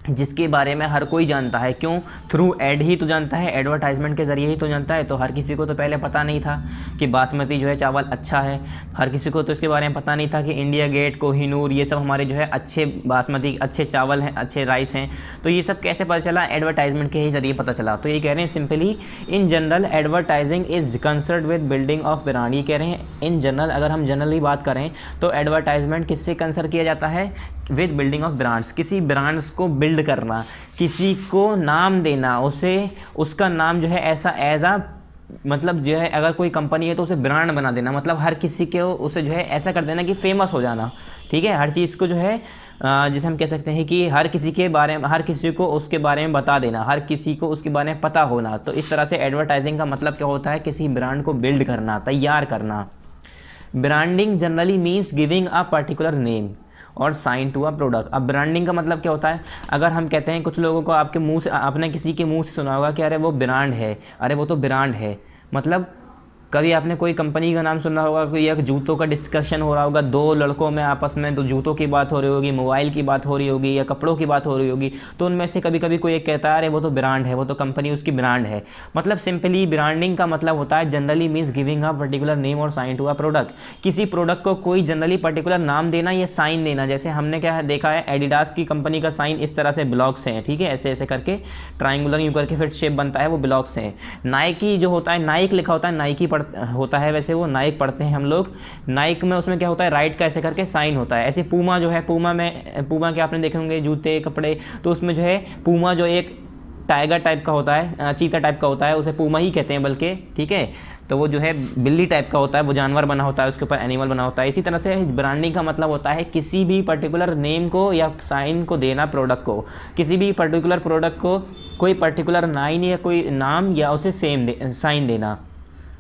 जिसके बारे में हर कोई जानता है। क्यों? थ्रू ऐड ही तो जानता है, एडवर्टाइजमेंट के ज़रिए ही तो जानता है। तो हर किसी को तो पहले पता नहीं था कि बासमती जो है चावल अच्छा है, हर किसी को तो इसके बारे में पता नहीं था कि इंडिया गेट, कोहिनूर, ये सब हमारे जो है अच्छे बासमती अच्छे चावल हैं, अच्छे राइस हैं। तो ये सब कैसे पता चला? एडवर्टाइजमेंट के ही ज़रिए पता चला। तो ये कह रहे हैं simply in general advertising is concerned with building of brand. ये कह रहे हैं इन जनरल, अगर हम जनरली बात करें तो एडवर्टाइजमेंट किससे कंसर्न किया जाता है? विद बिल्डिंग ऑफ ब्रांड्स, किसी ब्रांड्स को बिल्ड करना, किसी को नाम देना, उसे उसका नाम जो है ऐसा एज आ, मतलब जो है अगर कोई कंपनी है तो उसे ब्रांड बना देना, मतलब हर किसी के उसे जो है ऐसा कर देना कि फेमस हो जाना। ठीक है, हर चीज़ को जो है जिसे हम कह सकते हैं कि हर किसी के बारे में, हर किसी को उसके बारे में बता देना, हर किसी को उसके बारे में पता होना। तो इस तरह से एडवर्टाइजिंग का मतलब क्या होता है? किसी ब्रांड को बिल्ड करना, तैयार करना। Branding generally means giving a particular name और साइन टू अ प्रोडक्ट। अब ब्रांडिंग का मतलब क्या होता है? अगर हम कहते हैं, कुछ लोगों को आपके मुंह से, आपने किसी के मुंह से सुना होगा कि अरे वो ब्रांड है, अरे वो तो ब्रांड है, मतलब कभी आपने कोई कंपनी का नाम सुना होगा, कोई एक जूतों का डिस्कशन हो रहा होगा, दो लड़कों में आपस में, तो जूतों की बात हो रही होगी, मोबाइल की बात हो रही होगी या कपड़ों की बात हो रही होगी, तो उनमें से कभी कभी कोई एक कहता है अरे वो तो ब्रांड है, वो तो कंपनी उसकी ब्रांड है। मतलब सिंपली ब्रांडिंग का मतलब होता है generally means giving a particular name और साइन टू अ प्रोडक्ट। किसी प्रोडक्ट को कोई जनरली पर्टिकुलर नाम देना या साइन देना। जैसे हमने क्या है देखा है, एडिडास की कंपनी का साइन इस तरह से ब्लॉक्स हैं, ठीक है, ऐसे ऐसे करके ट्राइंगुलर यूँ करके फिर शेप बनता है, वो ब्लॉक्स हैं। नाइकी जो होता है, नाइक लिखा होता है, नाइकी होता है, वैसे वो नाइक पढ़ते हैं हम लोग। नाइक में उसमें क्या होता है, राइट का ऐसे करके साइन होता है। ऐसे पूमा जो है, पूमा के आपने देखे होंगे जूते कपड़े, तो उसमें जो है पूमा जो एक टाइगर टाइप का होता है, चीता टाइप का होता है, उसे पूमा ही कहते हैं बल्कि, ठीक है। तो वो जो है बिल्ली टाइप का होता है, वो जानवर बना होता है, उसके ऊपर एनिमल बना होता है। इसी तरह से ब्रांडिंग का मतलब होता है किसी भी पर्टिकुलर नेम को या साइन को देना प्रोडक्ट को, किसी भी पर्टिकुलर प्रोडक्ट को कोई पर्टिकुलर नाइन या कोई नाम या उसे साइन देना।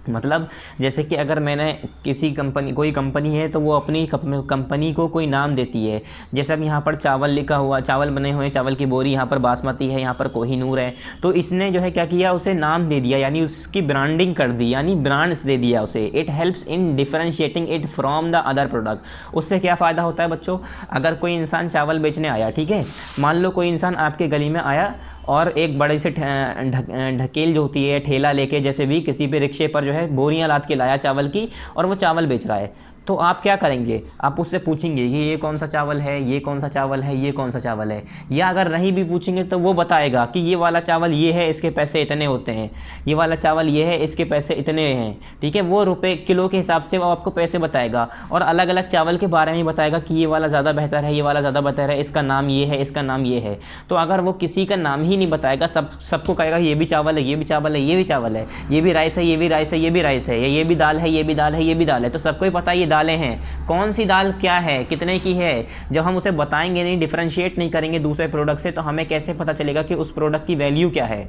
मतलब जैसे कि अगर मैंने किसी कंपनी, कोई कंपनी है तो वो अपनी कंपनी को कोई नाम देती है। जैसे अब यहाँ पर चावल लिखा हुआ, चावल बने हुए हैं, चावल की बोरी, यहाँ पर बासमती है, यहाँ पर कोहिनूर है, तो इसने जो है क्या किया, उसे नाम दे दिया, यानी उसकी ब्रांडिंग कर दी, यानी ब्रांड्स दे दिया उसे। It helps in differentiating it from the other product. उससे क्या फ़ायदा होता है बच्चों, अगर कोई इंसान चावल बेचने आया, ठीक है, मान लो कोई इंसान आपके गली में आया और एक बड़े से ढकेल जो होती है, ठेला लेके जैसे भी किसी पे रिक्शे पर जो है बोरियां लाद के लाया चावल की, और वो चावल बेच रहा है, तो आप क्या करेंगे, आप उससे पूछेंगे कि ये कौन सा चावल है, ये कौन सा चावल है, ये कौन सा चावल है, या अगर नहीं भी पूछेंगे तो वो बताएगा कि ये वाला चावल ये है, इसके पैसे इतने होते हैं, ये वाला चावल ये है, इसके पैसे इतने हैं, ठीक है। वो रुपए किलो के हिसाब से वो आपको पैसे बताएगा, और अलग अलग चावल के बारे में बताएगा कि ये वाला ज़्यादा बेहतर है, ये वाला ज़्यादा बेहतर है, इसका नाम ये है, इसका नाम ये है। तो अगर वो किसी का नाम ही नहीं बताएगा, सबको कहेगा ये भी चावल है, ये भी चावल है, ये भी चावल है, ये भी राइस है, ये भी राइस है, ये भी राइस है, या ये भी दाल है, ये भी दाल है, ये भी दाल है, तो सबको ही पता है ये दालें हैं, कौन सी दाल क्या है, कितने की है। जब हम उसे बताएंगे नहीं, डिफरेंशिएट नहीं करेंगे दूसरे प्रोडक्ट से, तो हमें कैसे पता चलेगा कि उस प्रोडक्ट की वैल्यू क्या है,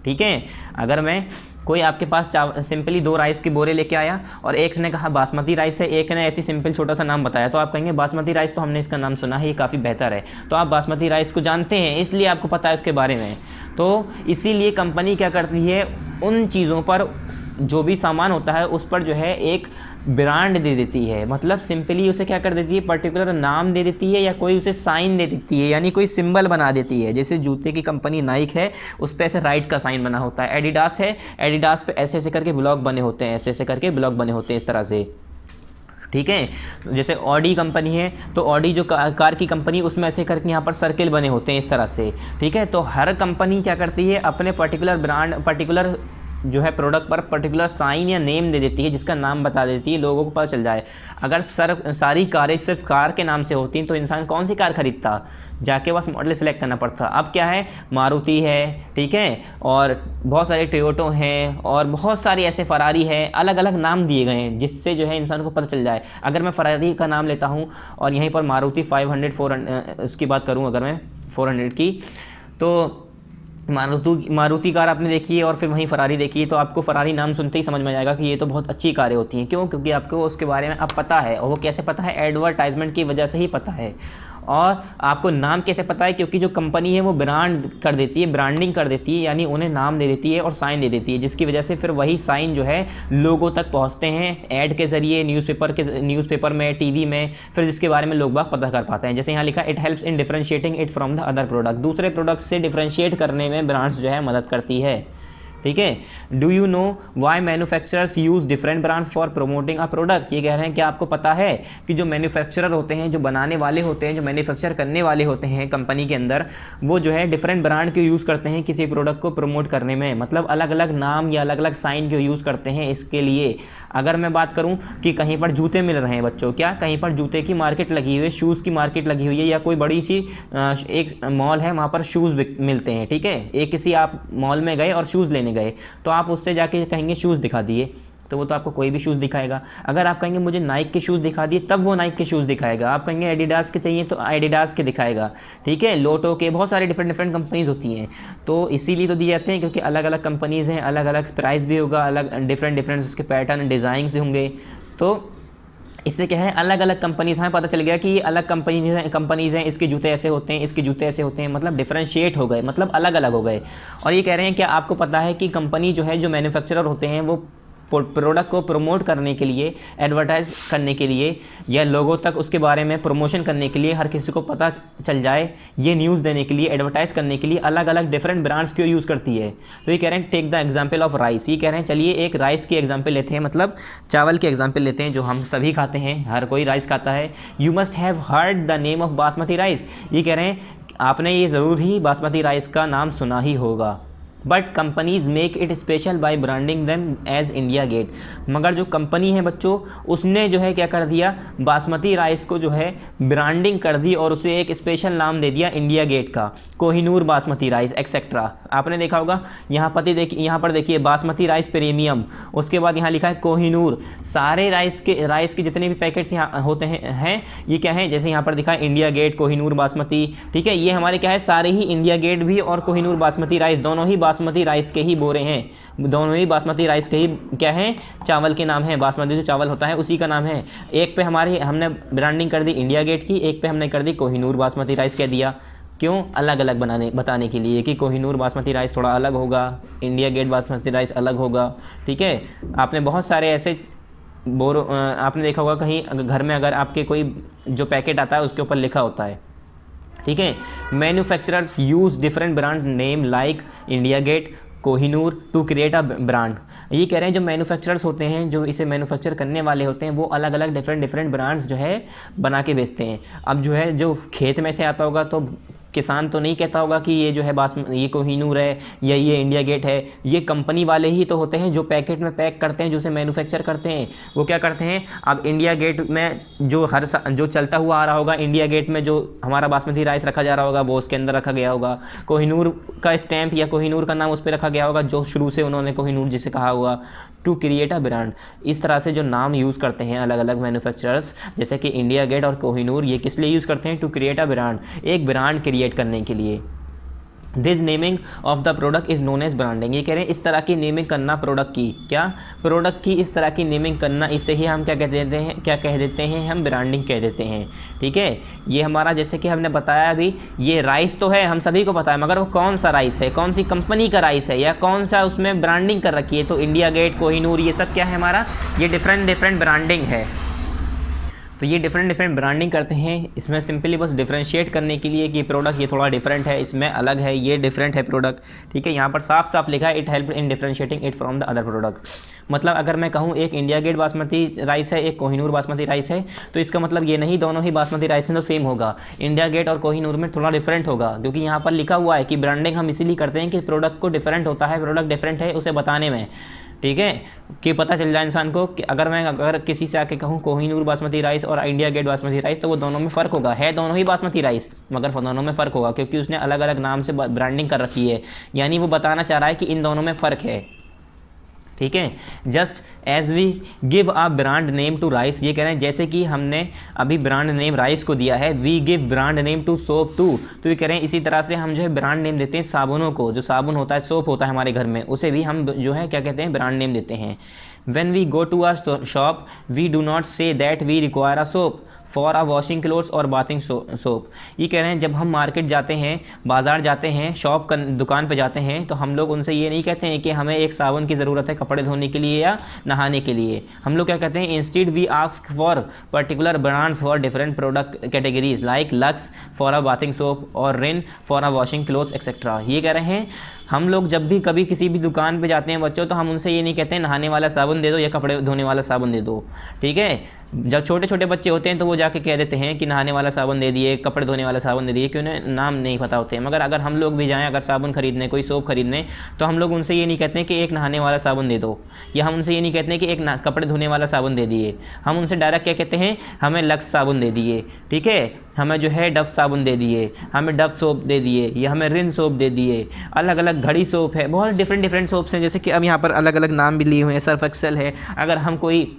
ठीक है। अगर मैं कोई आपके पास सिंपली 2 राइस के बोरे लेके आया और एक ने कहा बासमती राइस है, एक ने ऐसी सिंपल छोटा सा नाम बताया, तो आप कहेंगे बासमती राइस तो हमने इसका नाम सुना है, ये काफ़ी बेहतर है, तो आप बासमती राइस को जानते हैं, इसलिए आपको पता है उसके बारे में। तो इसीलिए कंपनी क्या करती है, उन चीज़ों पर जो भी सामान होता है उस पर जो है एक ब्रांड दे देती है, मतलब सिंपली उसे क्या कर देती है, पर्टिकुलर नाम दे देती है, या कोई उसे साइन दे देती है, यानी कोई सिंबल बना देती है। जैसे जूते की कंपनी नाइक है, उस पर ऐसे राइट का साइन बना होता है। एडिडास है, एडिडास पे ऐसे ऐसे करके ब्लॉक बने होते हैं, ऐसे ऐसे करके ब्लॉक बने होते हैं इस तरह से, ठीक है। जैसे ऑडी कंपनी है, तो ऑडी जो कार की कंपनी, उसमें ऐसे करके यहाँ पर सर्किल बने होते हैं इस तरह से, ठीक है। तो हर कंपनी क्या करती है, अपने पर्टिकुलर ब्रांड, पर्टिकुलर जो है प्रोडक्ट पर पर्टिकुलर साइन या नेम दे देती है, जिसका नाम बता देती है, लोगों को पता चल जाए। अगर सारी कारें सिर्फ कार के नाम से होती तो इंसान कौन सी कार खरीदता, जाके बस मॉडल सेलेक्ट करना पड़ता। अब क्या है, मारुति है, ठीक है, और बहुत सारे टोयोटो हैं, और बहुत सारी ऐसे फरारी है, अलग अलग नाम दिए गए हैं, जिससे जो है इंसान को पता चल जाए। अगर मैं फरारी का नाम लेता हूँ और यहीं पर मारुति 500 400 इसकी बात करूँ, अगर मैं 400 की, तो मारुति कार आपने देखी है और फिर वहीं फरारी देखी है, तो आपको फरारी नाम सुनते ही समझ में आएगा कि ये तो बहुत अच्छी कारें होती हैं। क्यों? क्योंकि आपको उसके बारे में अब पता है, और वो कैसे पता है, एडवर्टाइजमेंट की वजह से ही पता है। और आपको नाम कैसे पता है, क्योंकि जो कंपनी है वो ब्रांड कर देती है, ब्रांडिंग कर देती है, यानी उन्हें नाम दे देती है और साइन दे देती है, जिसकी वजह से फिर वही साइन जो है लोगों तक पहुंचते हैं ऐड के जरिए, न्यूज़पेपर में, टीवी में, फिर जिसके बारे में लोग बाग पता कर पाते हैं। जैसे यहाँ लिखा, it helps in differentiating it from the other product, दूसरे प्रोडक्ट से डिफरेंशिएट करने में ब्रांड्स जो है मदद करती है, ठीक है। Do you know why manufacturers use different brands for promoting a product, ये कह रहे हैं कि आपको पता है कि जो मैन्युफैक्चरर होते हैं, जो बनाने वाले होते हैं, जो मैन्युफैक्चर करने वाले होते हैं कंपनी के अंदर, वो जो है डिफरेंट ब्रांड के यूज़ करते हैं किसी प्रोडक्ट को प्रमोट करने में, मतलब अलग अलग नाम या अलग अलग साइन के यूज़ करते हैं इसके लिए। अगर मैं बात करूं कि कहीं पर जूते मिल रहे हैं बच्चों, क्या कहीं पर जूते की मार्केट लगी हुई है, शूज़ की मार्केट लगी हुई है, या कोई बड़ी सी एक मॉल है, वहाँ पर शूज़ मिलते हैं, ठीक है। एक किसी आप मॉल में गए और शूज़ लेने गए, तो आप उससे जाके कहेंगे शूज़ दिखा दिए, तो वो तो आपको कोई भी शूज़ दिखाएगा। अगर आप कहेंगे मुझे नाइक के शूज़ दिखा दिए, तब वो नाइक के शूज़ दिखाएगा। आप कहेंगे एडिडास के चाहिए, तो एडिडास के दिखाएगा, ठीक है। लोटो के, बहुत सारे डिफरेंट कंपनीज़ होती हैं, तो इसीलिए तो दिए जाते हैं क्योंकि अलग अलग कंपनीज़ हैं, अलग अलग प्राइस भी होगा, अलग डिफरेंट उसके पैटर्न डिज़ाइन से होंगे, तो इससे क्या है, अलग अलग कंपनीज़ हैं, पता चल गया कि ये अलग कंपनीज़ हैं, इसके जूते ऐसे होते हैं, इसके जूते ऐसे होते हैं, मतलब डिफरेंशिएट हो गए, मतलब अलग अलग हो गए। और ये कह रहे हैं कि आपको पता है कि कंपनी जो है, जो मैन्युफैक्चरर होते हैं, वो प्रोडक्ट को प्रमोट करने के लिए, एडवर्टाइज करने के लिए, या लोगों तक उसके बारे में प्रमोशन करने के लिए, हर किसी को पता चल जाए, ये न्यूज़ देने के लिए, एडवर्टाइज करने के लिए अलग अलग डिफरेंट ब्रांड्स क्यों यूज़ करती है। तो ये कह रहे हैं take the example of rice, ये कह रहे हैं चलिए एक राइस की एग्जाम्पल लेते हैं, मतलब चावल की एग्जाम्पल लेते हैं, जो हम सभी खाते हैं, हर कोई राइस खाता है। You must have heard the name of basmati rice, ये कह रहे हैं आपने ये ज़रूर ही बासमती राइस का नाम सुना ही होगा। But companies make it special by branding them as India Gate, मगर जो कंपनी है बच्चों, उसने जो है क्या कर दिया, बासमती राइस को जो है ब्रांडिंग कर दी और उसे एक स्पेशल नाम दे दिया इंडिया गेट का, कोहिनूर बासमती राइस एक्सेट्रा। आपने देखा होगा, यहाँ पर देखिए बासमती राइस प्रीमियम, उसके बाद यहाँ लिखा है कोहिनूर। सारे राइस के जितने भी पैकेट्स यहाँ होते हैं ये क्या है, जैसे यहाँ पर दिखा है इंडिया गेट, कोहिनूर बासमती, ठीक है। ये हमारे क्या है, सारे ही इंडिया गेट भी और कोहिनूर बासमती राइस दोनों ही बासमती राइस के ही बोरे हैं, दोनों ही बासमती राइस के ही क्या है, चावल के नाम है। बासमती जो चावल होता है उसी का नाम है। एक पे हमारी हमने ब्रांडिंग कर दी इंडिया गेट की, एक पे हमने कर दी कोहिनूर बासमती राइस कह दिया। क्यों? अलग अलग बताने के लिए कि कोहिनूर बासमती राइस थोड़ा अलग होगा, इंडिया गेट बासमती राइस अलग होगा। ठीक है, आपने बहुत सारे ऐसे आपने देखा होगा कहीं घर में, अगर आपके कोई जो पैकेट आता है उसके ऊपर लिखा होता है। ठीक है, manufacturers use different brand name like India Gate, Kohinoor to create a brand. ये कह रहे हैं जो मैन्युफैक्चरर्स होते हैं, जो इसे मैन्युफैक्चर करने वाले होते हैं, वो अलग अलग डिफरेंट ब्रांड्स जो है बना के बेचते हैं। अब जो है जो खेत में से आता होगा तो किसान तो नहीं कहता होगा कि ये जो है ये कोहिनूर है या ये इंडिया गेट है, ये कंपनी वाले ही तो होते हैं जो पैकेट में पैक करते हैं, जो उसे मैन्युफैक्चर करते हैं। वो क्या करते हैं, अब इंडिया गेट में जो जो चलता हुआ आ रहा होगा, इंडिया गेट में जो हमारा बासमती राइस रखा जा रहा होगा वो उसके अंदर रखा गया होगा, कोहिनूर का स्टैंप या कोहिनूर का नाम उस पर रखा गया होगा, जो शुरू से उन्होंने कोहिनूर जिसे कहा हुआ, टू क्रिएट अ ब्रांड। इस तरह से जो नाम यूज़ करते हैं अलग अलग मैन्युफैक्चरर्स, जैसे कि इंडिया गेट और कोहिनूर, ये किस लिए यूज़ करते हैं, टू क्रिएट अ ब्रांड, एक ब्रांड क्रिएट करने के लिए। This naming of the product is known as branding. ये कह रहे हैं इस तरह की नेमिंग करना प्रोडक्ट की, क्या प्रोडक्ट की इस तरह की नेमिंग करना, इससे ही हम क्या कह देते हैं, क्या कह देते हैं, हम ब्रांडिंग कह देते हैं। ठीक है, ये हमारा जैसे कि हमने बताया अभी, ये राइस तो है, हम सभी को पता है, मगर वो कौन सा राइस है, कौन सी कंपनी का राइस है, या कौन सा उसमें ब्रांडिंग कर रखी है। तो इंडिया गेट, कोहिनूर, ये सब क्या है हमारा, ये डिफरेंट ब्रांडिंग है। तो ये डिफरेंट ब्रांडिंग करते हैं, इसमें सिंपली बस डिफरेंशिएट करने के लिए कि प्रोडक्ट ये थोड़ा डिफरेंट है, इसमें अलग है, ये डिफरेंट है प्रोडक्ट। ठीक है, यहाँ पर साफ साफ लिखा है it help in differentiating it from the other product. मतलब अगर मैं कहूँ एक इंडिया गेट बासमती राइस है, एक कोहिनूर बासमती राइस है, तो इसका मतलब ये नहीं दोनों ही बासमती राइस हैं तो सेम होगा। इंडिया गेट और कोहिनूर में थोड़ा डिफरेंट होगा, क्योंकि यहाँ पर लिखा हुआ है कि ब्रांडिंग हम इसीलिए करते हैं कि प्रोडक्ट को डिफरेंट होता है, प्रोडक्ट डिफरेंट है उसे बताने में। ठीक है, कि पता चल जाए इंसान को कि अगर किसी से आके कहूँ कोहिनूर बासमती राइस और इंडिया गेट बासमती राइस, तो वो दोनों में फ़र्क होगा, है दोनों ही बासमती राइस, मगर दोनों में फ़र्क होगा क्योंकि उसने अलग अलग नाम से ब्रांडिंग कर रखी है। यानी वो बताना चाह रहा है कि इन दोनों में फ़र्क है। ठीक है, just as we give a brand name to rice, ये कह रहे हैं जैसे कि हमने अभी ब्रांड नेम राइस को दिया है, we give brand name to soap too, तो ये कह रहे हैं इसी तरह से हम जो है ब्रांड नेम देते हैं साबुनों को, जो साबुन होता है, सोप होता है हमारे घर में, उसे भी हम जो है क्या कहते हैं, ब्रांड नेम देते हैं। When we go to a shop, we do not say that we require a soap for a washing clothes और बाथिंग सोप। ये कह रहे हैं जब हम मार्केट जाते हैं, बाज़ार जाते हैं, दुकान पे जाते हैं, तो हम लोग उनसे ये नहीं कहते हैं कि हमें एक साबुन की ज़रूरत है कपड़े धोने के लिए या नहाने के लिए। हम लोग क्या कहते हैं, instead we ask for particular brands for different product categories like Lux for a bathing soap और Rin for a washing clothes etcetera. ये कह रहे हैं हम लोग जब भी कभी किसी भी दुकान पे जाते हैं बच्चों, तो हम उनसे ये नहीं कहते हैं नहाने वाला साबुन दे दो या कपड़े धोने वाला साबुन दे दो। ठीक है, जब छोटे छोटे बच्चे होते हैं तो वो जाके कह देते हैं कि नहाने वाला साबुन दे दिए, कपड़े धोने वाला साबुन दे दिए, कि उन्हें नाम नहीं पता होते हैं। मगर अगर हम लोग भी जाएं अगर साबुन खरीदने, कोई सोप खरीदने, तो हम लोग उनसे ये नहीं कहते हैं कि एक नहाने वाला साबुन दे दो, या हम उनसे ये नहीं कहते हैं कि एक कपड़े धोने वाला साबुन दे दिए। हम उनसे डायरेक्ट क्या कहते हैं, हमें लक्स साबुन दे दिए, ठीक है, हमें जो है डव साबुन दे दिए, हमें डव सोप दे दिए, या हमें रिन सोप दे दिए। अलग अलग घड़ी सोप है, बहुत डिफरेंट सोप्स हैं, जैसे कि अब यहाँ पर अलग अलग नाम भी लिए हुए हैं। सर्फ एक्सेल है, अगर हम कोई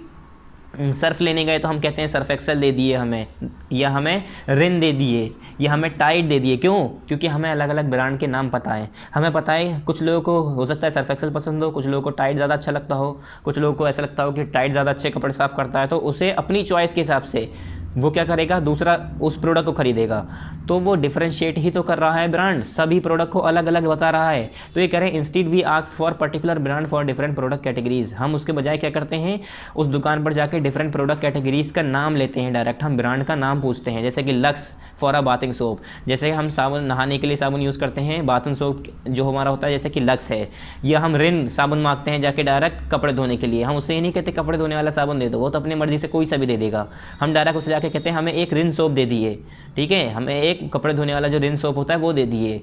सर्फ़ लेने गए तो हम कहते हैं सर्फ एक्सेल दे दिए हमें, या हमें रिन दे दिए, या हमें टाइड दे दिए। क्यों? क्योंकि हमें अलग अलग ब्रांड के नाम पता है। हमें पता है कुछ लोगों को हो सकता है सर्फ एक्सेल पसंद हो, कुछ लोगों को टाइड ज़्यादा अच्छा लगता हो, कुछ लोगों को ऐसा लगता हो कि टाइड ज़्यादा अच्छे कपड़े साफ़ करता है, तो उसे अपनी चॉइस के हिसाब से वो क्या करेगा, दूसरा उस प्रोडक्ट को खरीदेगा। तो वो डिफरेंशिएट ही तो कर रहा है ब्रांड, सभी प्रोडक्ट को अलग अलग बता रहा है। तो ये कह रहे हैं instead we ask for particular brand for different product categories. हम उसके बजाय क्या करते हैं, उस दुकान पर जाके डिफरेंट प्रोडक्ट कैटेगरीज का नाम लेते हैं, डायरेक्ट हम ब्रांड का नाम पूछते हैं। जैसे कि lux for a bathing soap, जैसे हम साबुन नहाने के लिए साबुन यूज़ करते हैं, बाथिंग सोप जो हमारा होता है जैसे कि लक्स है, या हम रिन साबुन मांगते हैं जाके डायरेक्ट कपड़े धोने के लिए। हम उससे ही नहीं कहते कपड़े धोने वाला साबुन दे दो, वो तो अपनी मर्जी से कोई सा भी दे देगा। हम डायरेक्ट उससे जाके कहते हैं हमें एक रिन सोप दे दिए, ठीक है, हमें एक कपड़े धोने वाला जो रिन सोप होता है वो दे दिए।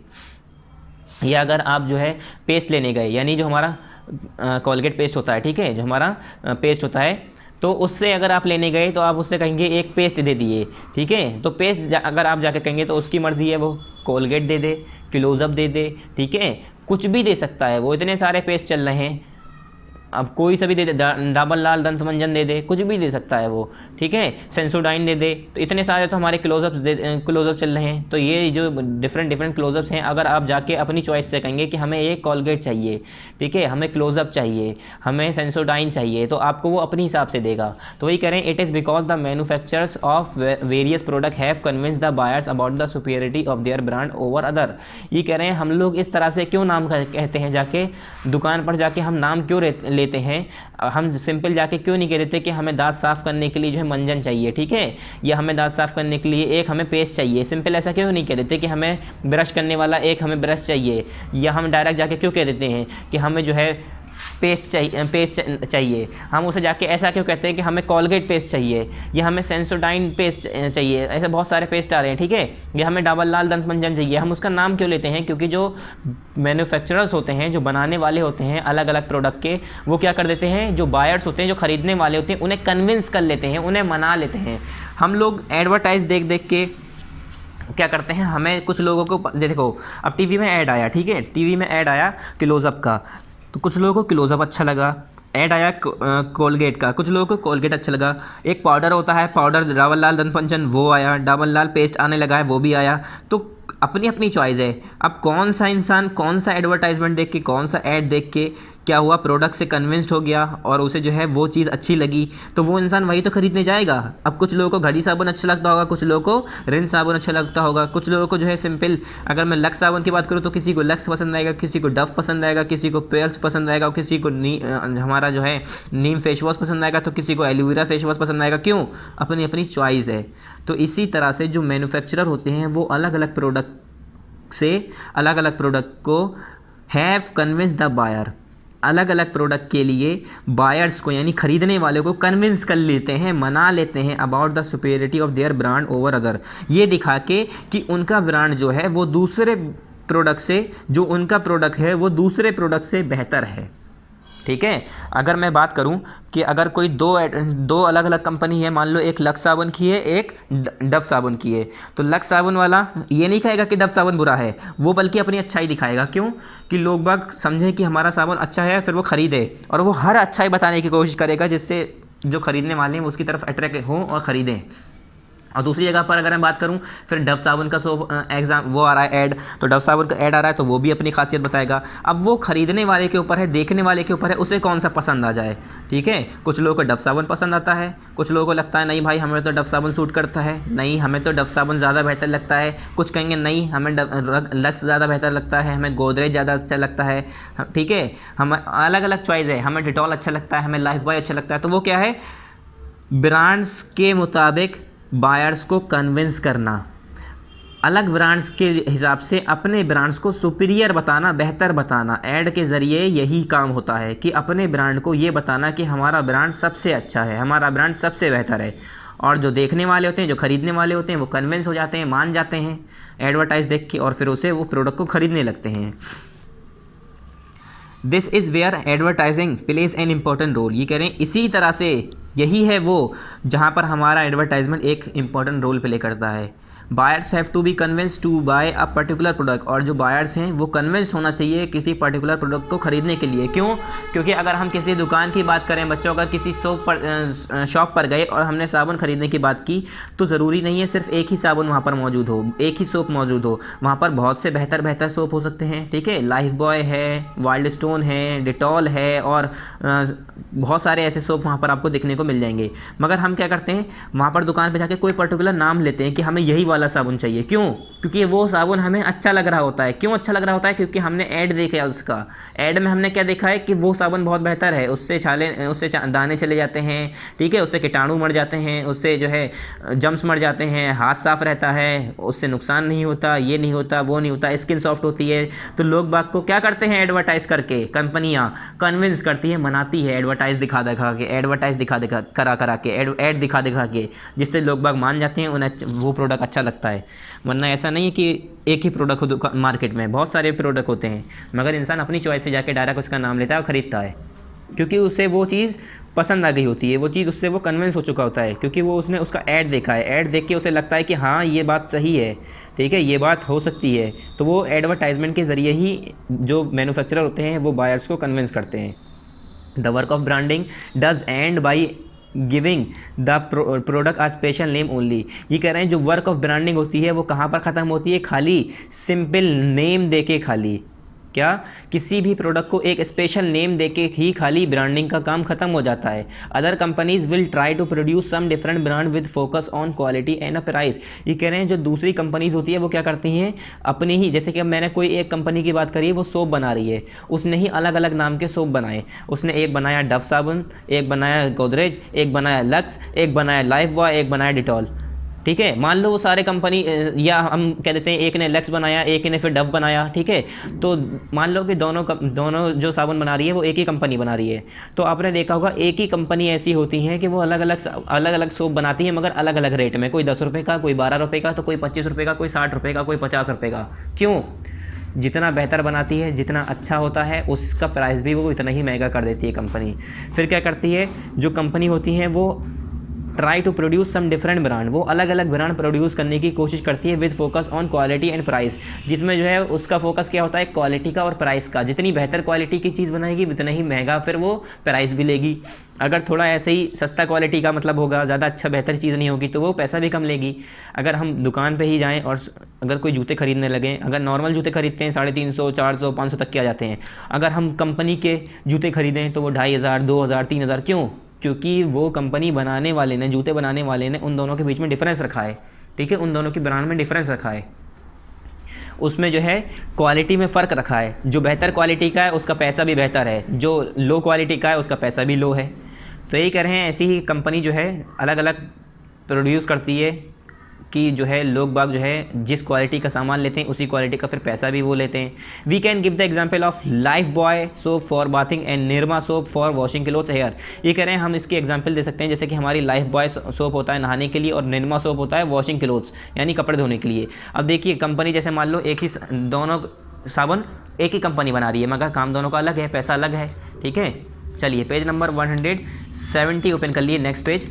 या अगर आप जो है पेस्ट लेने गए, यानी जो हमारा कोलगेट पेस्ट होता है, ठीक है, जो हमारा पेस्ट होता है, तो उससे अगर आप लेने गए तो आप उससे कहेंगे एक पेस्ट दे दिए, ठीक है। तो पेस्ट अगर आप जाके कहेंगे तो उसकी मर्ज़ी है, वो कोलगेट दे दे, क्लोजअप दे दे, ठीक है, कुछ भी दे सकता है वो, इतने सारे पेस्ट चल रहे हैं। अब कोई सा भी दे दे, डाबर लाल दंत मंजन दे दे, कुछ भी दे सकता है वो, ठीक है, सेंसोडाइन दे दे। तो इतने सारे तो हमारे क्लोजअप चल रहे हैं। तो ये जो डिफरेंट डिफरेंट क्लोजअप्स हैं, अगर आप जाके अपनी चॉइस से कहेंगे कि हमें ये कॉलगेट चाहिए, ठीक है, हमें क्लोजअप चाहिए, हमें सेंसोडाइन चाहिए, तो आपको वो अपने हिसाब से देगा। तो वही कह रहे हैं, it is because the manufacturers of various product have convince the buyers about the superiority of their brand over other. ये कह रहे हैं हम लोग इस तरह से क्यों नाम कहते हैं, जाके दुकान पर जाके हम नाम क्यों लेते हैं, हम सिंपल जाके क्यों नहीं कह देते कि हमें दांत साफ़ करने के लिए जो है मंजन चाहिए, ठीक है, या हमें दांत साफ़ करने के लिए एक हमें पेस्ट चाहिए, सिंपल ऐसा क्यों नहीं कह देते कि हमें ब्रश करने वाला एक हमें ब्रश चाहिए, या हम डायरेक्ट जाके क्यों कह देते हैं कि हमें जो है पेस्ट चाहिए, हम उसे जाके ऐसा क्यों कहते हैं कि हमें कॉलगेट पेस्ट चाहिए, या हमें सेंसोडाइन पेस्ट चाहिए, ऐसे बहुत सारे पेस्ट आ रहे हैं, ठीक है, या हमें डाबर लाल दंत मंजन चाहिए, हम उसका नाम क्यों लेते हैं, क्योंकि जो मैन्युफैक्चरर्स होते हैं, जो बनाने वाले होते हैं अलग अलग प्रोडक्ट के, वो क्या कर देते हैं, जो बायर्स होते हैं, जो खरीदने वाले होते हैं, उन्हें कन्विंस कर लेते हैं, उन्हें मना लेते हैं। हम लोग एडवर्टाइज देख देख के क्या करते हैं, हमें कुछ लोगों को देखो, अब टीवी में ऐड आया, ठीक है, टीवी में ऐड आया क्लोजअप का, तो कुछ लोगों को क्लोजअप अच्छा लगा, ऐड आया कोलगेट का, कुछ लोगों को कोलगेट अच्छा लगा, एक पाउडर होता है, पाउडर डाबर लाल दंत मंजन वो आया, डाबर लाल पेस्ट आने लगा है वो भी आया। तो अपनी अपनी चॉइस है। अब कौन सा इंसान कौन सा एडवर्टाइजमेंट देख के, कौन सा ऐड देख के क्या हुआ, प्रोडक्ट से कन्विंस्ड हो गया और उसे जो है वो चीज़ अच्छी लगी, तो वो इंसान वही तो खरीदने जाएगा। अब कुछ लोगों को घड़ी साबुन अच्छा लगता होगा, कुछ लोगों को रिन साबुन अच्छा लगता होगा, कुछ लोगों को जो है सिंपल, अगर मैं लक्स साबुन की बात करूँ तो किसी को लक्स पसंद आएगा, किसी को डव पसंद आएगा, किसी को पेयर्स पसंद आएगा, किसी को हमारा जो है नीम फेस वॉश पसंद आएगा, तो किसी को एलोवेरा फेस वॉश पसंद आएगा। क्यों? अपनी अपनी चॉइस है। तो इसी तरह से जो मैन्युफैक्चरर होते हैं वो अलग अलग प्रोडक्ट से अलग अलग प्रोडक्ट को हैव कन्विंस द बायर, अलग अलग प्रोडक्ट के लिए बायर्स को यानी खरीदने वाले को कन्विंस कर लेते हैं, मना लेते हैं about the superiority of their brand over other, ये दिखा के कि उनका ब्रांड जो है वो दूसरे प्रोडक्ट से, जो उनका प्रोडक्ट है वो दूसरे प्रोडक्ट से बेहतर है। ठीक है, अगर मैं बात करूं कि अगर कोई दो अलग अलग कंपनी है, मान लो एक लक्स साबुन की है, एक डव साबुन की है, तो लक्स साबुन वाला ये नहीं कहेगा कि डव साबुन बुरा है, वो बल्कि अपनी अच्छाई दिखाएगा। क्यों? कि लोग बाग समझें कि हमारा साबुन अच्छा है, फिर वो ख़रीदे, और वो हर अच्छाई बताने की कोशिश करेगा जिससे जो ख़रीदने वाले हैं उसकी तरफ अट्रैक्ट हों और ख़रीदें। और दूसरी जगह पर अगर मैं बात करूं, फिर डव साबुन का एग्जाम वो आ रहा है ऐड, तो डव साबुन का ऐड आ रहा है तो वो भी अपनी खासियत बताएगा। अब वो खरीदने वाले के ऊपर है, देखने वाले के ऊपर है, उसे कौन सा पसंद आ जाए। ठीक है, कुछ लोगों को डव साबुन पसंद आता है, कुछ लोगों को लगता है नहीं भाई हमें तो डव साबुन सूट करता है, नहीं हमें तो डव साबुन ज़्यादा बेहतर लगता है, कुछ कहेंगे नहीं हमें लक्स ज़्यादा बेहतर लगता है, हमें गोदरेज ज़्यादा अच्छा लगता है। ठीक है, हम अलग अलग चॉइस है, हमें डिटॉल अच्छा लगता है, हमें लाइफ बॉय अच्छा लगता है। तो वो क्या है, ब्रांड्स के मुताबिक बायर्स को कन्विंस करना, अलग ब्रांड्स के हिसाब से अपने ब्रांड्स को सुपीरियर बताना, बेहतर बताना। ऐड के ज़रिए यही काम होता है कि अपने ब्रांड को ये बताना कि हमारा ब्रांड सबसे अच्छा है, हमारा ब्रांड सबसे बेहतर है। और जो देखने वाले होते हैं, जो खरीदने वाले होते हैं, वो कन्विंस हो जाते हैं, मान जाते हैं एडवर्टाइज देख के, और फिर उसे वो प्रोडक्ट को खरीदने लगते हैं। This is where advertising plays an important role. ये कह रहे हैं इसी तरह से यही है वो जहाँ पर हमारा एडवर्टाइजमेंट एक इम्पॉर्टेंट रोल प्ले करता है। Buyers have to be convince to buy a particular product, और जो बायर्स हैं वो कन्विंस होना चाहिए किसी पर्टिकुलर प्रोडक्ट को खरीदने के लिए। क्यों? क्योंकि अगर हम किसी दुकान की बात करें, बच्चों अगर किसी शॉप पर गए और हमने साबुन खरीदने की बात की, तो ज़रूरी नहीं है सिर्फ एक ही साबुन वहाँ पर मौजूद हो, एक ही सोप मौजूद हो, वहाँ पर बहुत से बेहतर सोप हो सकते हैं। ठीक है, लाइफ बॉय है, वाइल्ड स्टोन है, डिटॉल है, और बहुत सारे ऐसे सोप वहाँ पर आपको देखने को मिल जाएंगे। मगर हम क्या करते हैं, वहाँ पर दुकान पर जाके कोई पर्टिकुलर नाम लेते हैं कि हमें यही वाला साबुन चाहिए। क्यों? क्योंकि वो साबुन हमें अच्छा लग रहा होता है। क्यों अच्छा लग रहा होता है? क्योंकि हमने ऐड देखा है उसका, ऐड में हमने क्या देखा है कि वो साबुन बहुत बेहतर है, उससे दाने चले जाते हैं, ठीक है, उससे कीटाणु मर जाते हैं, उससे जो है जम्स मर जाते हैं, हाथ साफ रहता है, उससे नुकसान नहीं होता, ये नहीं होता, वो नहीं होता, स्किन सॉफ्ट होती है। तो लोग बाग को क्या करते हैं, एडवर्टाइज करके कंपनियाँ कन्विंस करती है, मनाती है, एडवर्टाइज दिखा के, एडवर्टाइज दिखा करा के, ऐड दिखा के, जिससे लोग बाग मान जाते हैं, उन्हें वो प्रोडक्ट अच्छा लगता है। वरना ऐसा नहीं है कि एक ही प्रोडक्ट हो मार्केट में, बहुत सारे प्रोडक्ट होते हैं, मगर इंसान अपनी चॉइस से जाके डायरेक्ट उसका नाम लेता है और ख़रीदता है, क्योंकि उसे वो चीज़ पसंद आ गई होती है, वो चीज़ उससे वो कन्विंस हो चुका होता है, क्योंकि वो उसने उसका ऐड देखा है, ऐड देख के उसे लगता है कि हाँ ये बात सही है, ठीक है, ये बात हो सकती है। तो वो एडवर्टाइजमेंट के ज़रिए ही जो मैन्युफैक्चरर होते हैं वो बायर्स को कन्विंस करते हैं। The work of branding does end by giving the product a special name only. ये कह रहे हैं जो वर्क ऑफ ब्रांडिंग होती है वो कहाँ पर ख़त्म होती है, खाली सिंपल नेम देके, खाली क्या किसी भी प्रोडक्ट को एक स्पेशल नेम देके ही खाली ब्रांडिंग का काम खत्म हो जाता है। Other companies will try to produce some different brand with focus on quality and a price. ये कह रहे हैं जो दूसरी कंपनीज होती है वो क्या करती हैं, अपनी ही, जैसे कि अब मैंने कोई एक कंपनी की बात करी, वो सोप बना रही है, उसने ही अलग अलग नाम के सोप बनाए। उसने एक बनाया डव साबुन, एक बनाया गोदरेज, एक बनाया लक्स, एक बनाया लाइफ बॉय, एक बनाया डिटॉल। ठीक है, मान लो वो सारे कंपनी, या हम कह देते हैं एक ने लक्स बनाया, एक ने फिर डव बनाया। ठीक है, तो मान लो कि दोनों जो साबुन बना रही है वो एक ही कंपनी बना रही है। तो आपने देखा होगा एक ही कंपनी ऐसी होती है कि वो अलग अलग सोप बनाती है, मगर अलग अलग रेट में, कोई 10 रुपये का, कोई 12 रुपये का, तो कोई 25 रुपये का, कोई 60 रुपये का, कोई 50 रुपये का। क्यों? जितना बेहतर बनाती है, जितना अच्छा होता है, उसका प्राइस भी वो इतना ही महंगा कर देती है कंपनी। फिर क्या करती है जो कंपनी होती है, वो try to produce some different brand, वो अलग अलग ब्रांड प्रोड्यूस करने की कोशिश करती है with focus on quality and price, जिसमें जो है उसका फोकस क्या होता है, क्वालिटी का और प्राइस का। जितनी बेहतर क्वालिटी की चीज़ बनाएगी उतना ही महंगा फिर वो प्राइस भी लेगी। अगर थोड़ा ऐसे ही सस्ता क्वालिटी का मतलब होगा, ज़्यादा अच्छा बेहतर चीज़ नहीं होगी, तो वो पैसा भी कम लेगी। अगर हम दुकान पे ही जाएं और अगर कोई जूते खरीदने लगें, अगर नॉर्मल जूते खरीदते हैं 350, 400, 500 तक के आ जाते हैं। अगर हम कंपनी के जूते खरीदें तो वो 2500, 2000, 3000। क्यों? क्योंकि वो कंपनी बनाने वाले ने, जूते बनाने वाले ने उन दोनों के बीच में डिफरेंस रखा है। ठीक है, उन दोनों की ब्रांड में डिफरेंस रखा है, उसमें जो है क्वालिटी में फ़र्क रखा है। जो बेहतर क्वालिटी का है उसका पैसा भी बेहतर है, जो लो क्वालिटी का है उसका पैसा भी लो है। तो यही कह रहे हैं, ऐसी ही कंपनी जो है अलग अलग प्रोड्यूस करती है कि जो है लोग बाग जो है जिस क्वालिटी का सामान लेते हैं उसी क्वालिटी का फिर पैसा भी वो लेते हैं। We can give the example of Lifebuoy soap for bathing and Nirma soap for washing clothes hair. ये कह रहे हैं हम इसकी एग्जांपल दे सकते हैं, जैसे कि हमारी लाइफ बॉय सोप होता है नहाने के लिए और निरमा सोप होता है वॉशिंग क्लोथ्स यानी कपड़े धोने के लिए। अब देखिए कंपनी, जैसे मान लो एक ही दोनों साबुन एक ही कंपनी बना रही है, मगर काम दोनों का अलग है, पैसा अलग है। ठीक है, चलिए पेज नंबर 170 ओपन कर लिए, नेक्स्ट पेज।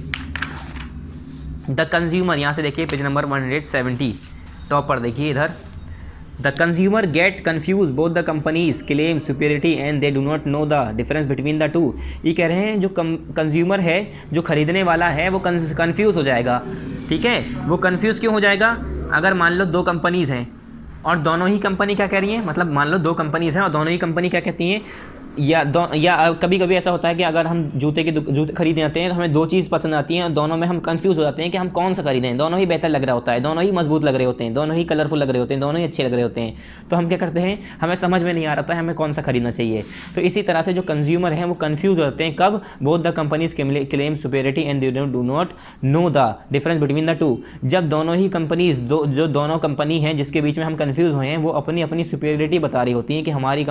द कंज्यूमर, यहाँ से देखिए पेज नंबर 170 टॉप पर देखिए इधर। The consumer get confuse both the companies claim superiority and they do not know the difference between the two. ये कह रहे हैं जो कंज्यूमर है, जो खरीदने वाला है, वो कन्फ्यूज़ हो जाएगा। ठीक है, वो कन्फ्यूज़ क्यों हो जाएगा? अगर मान लो दो कंपनीज़ हैं और दोनों ही कंपनी क्या कह रही हैं, मतलब मान लो दो कंपनीज़ हैं और दोनों ही कंपनी क्या कहती हैं, या कभी कभी ऐसा होता है कि अगर हम जूते खरीदने आते हैं तो हमें दो चीज़ पसंद आती हैं और दोनों में हम कंफ्यूज हो जाते हैं कि हम कौन सा खरीदें। दोनों ही बेहतर लग रहा होता है, दोनों ही मजबूत लग रहे होते हैं, दोनों ही कलरफुल लग रहे होते हैं, दोनों ही अच्छे लग रहे होते हैं। तो हम क्या करते हैं, हमें समझ में नहीं आ रहा है हमें कौन सा खरीदना चाहिए। तो इसी तरह से जो कंज्यूमर हैं वो कंफ्यूज होते हैं कब, both the companies claim superiority and they do not know the difference between the two. जब दोनों ही कंपनीज, जो दोनों कंपनी हैं जिसके बीच में हम कंफ्यूज हुए हैं, वो अपनी अपनी सुपीरियरिटी बता रही होती हैं कि हमारी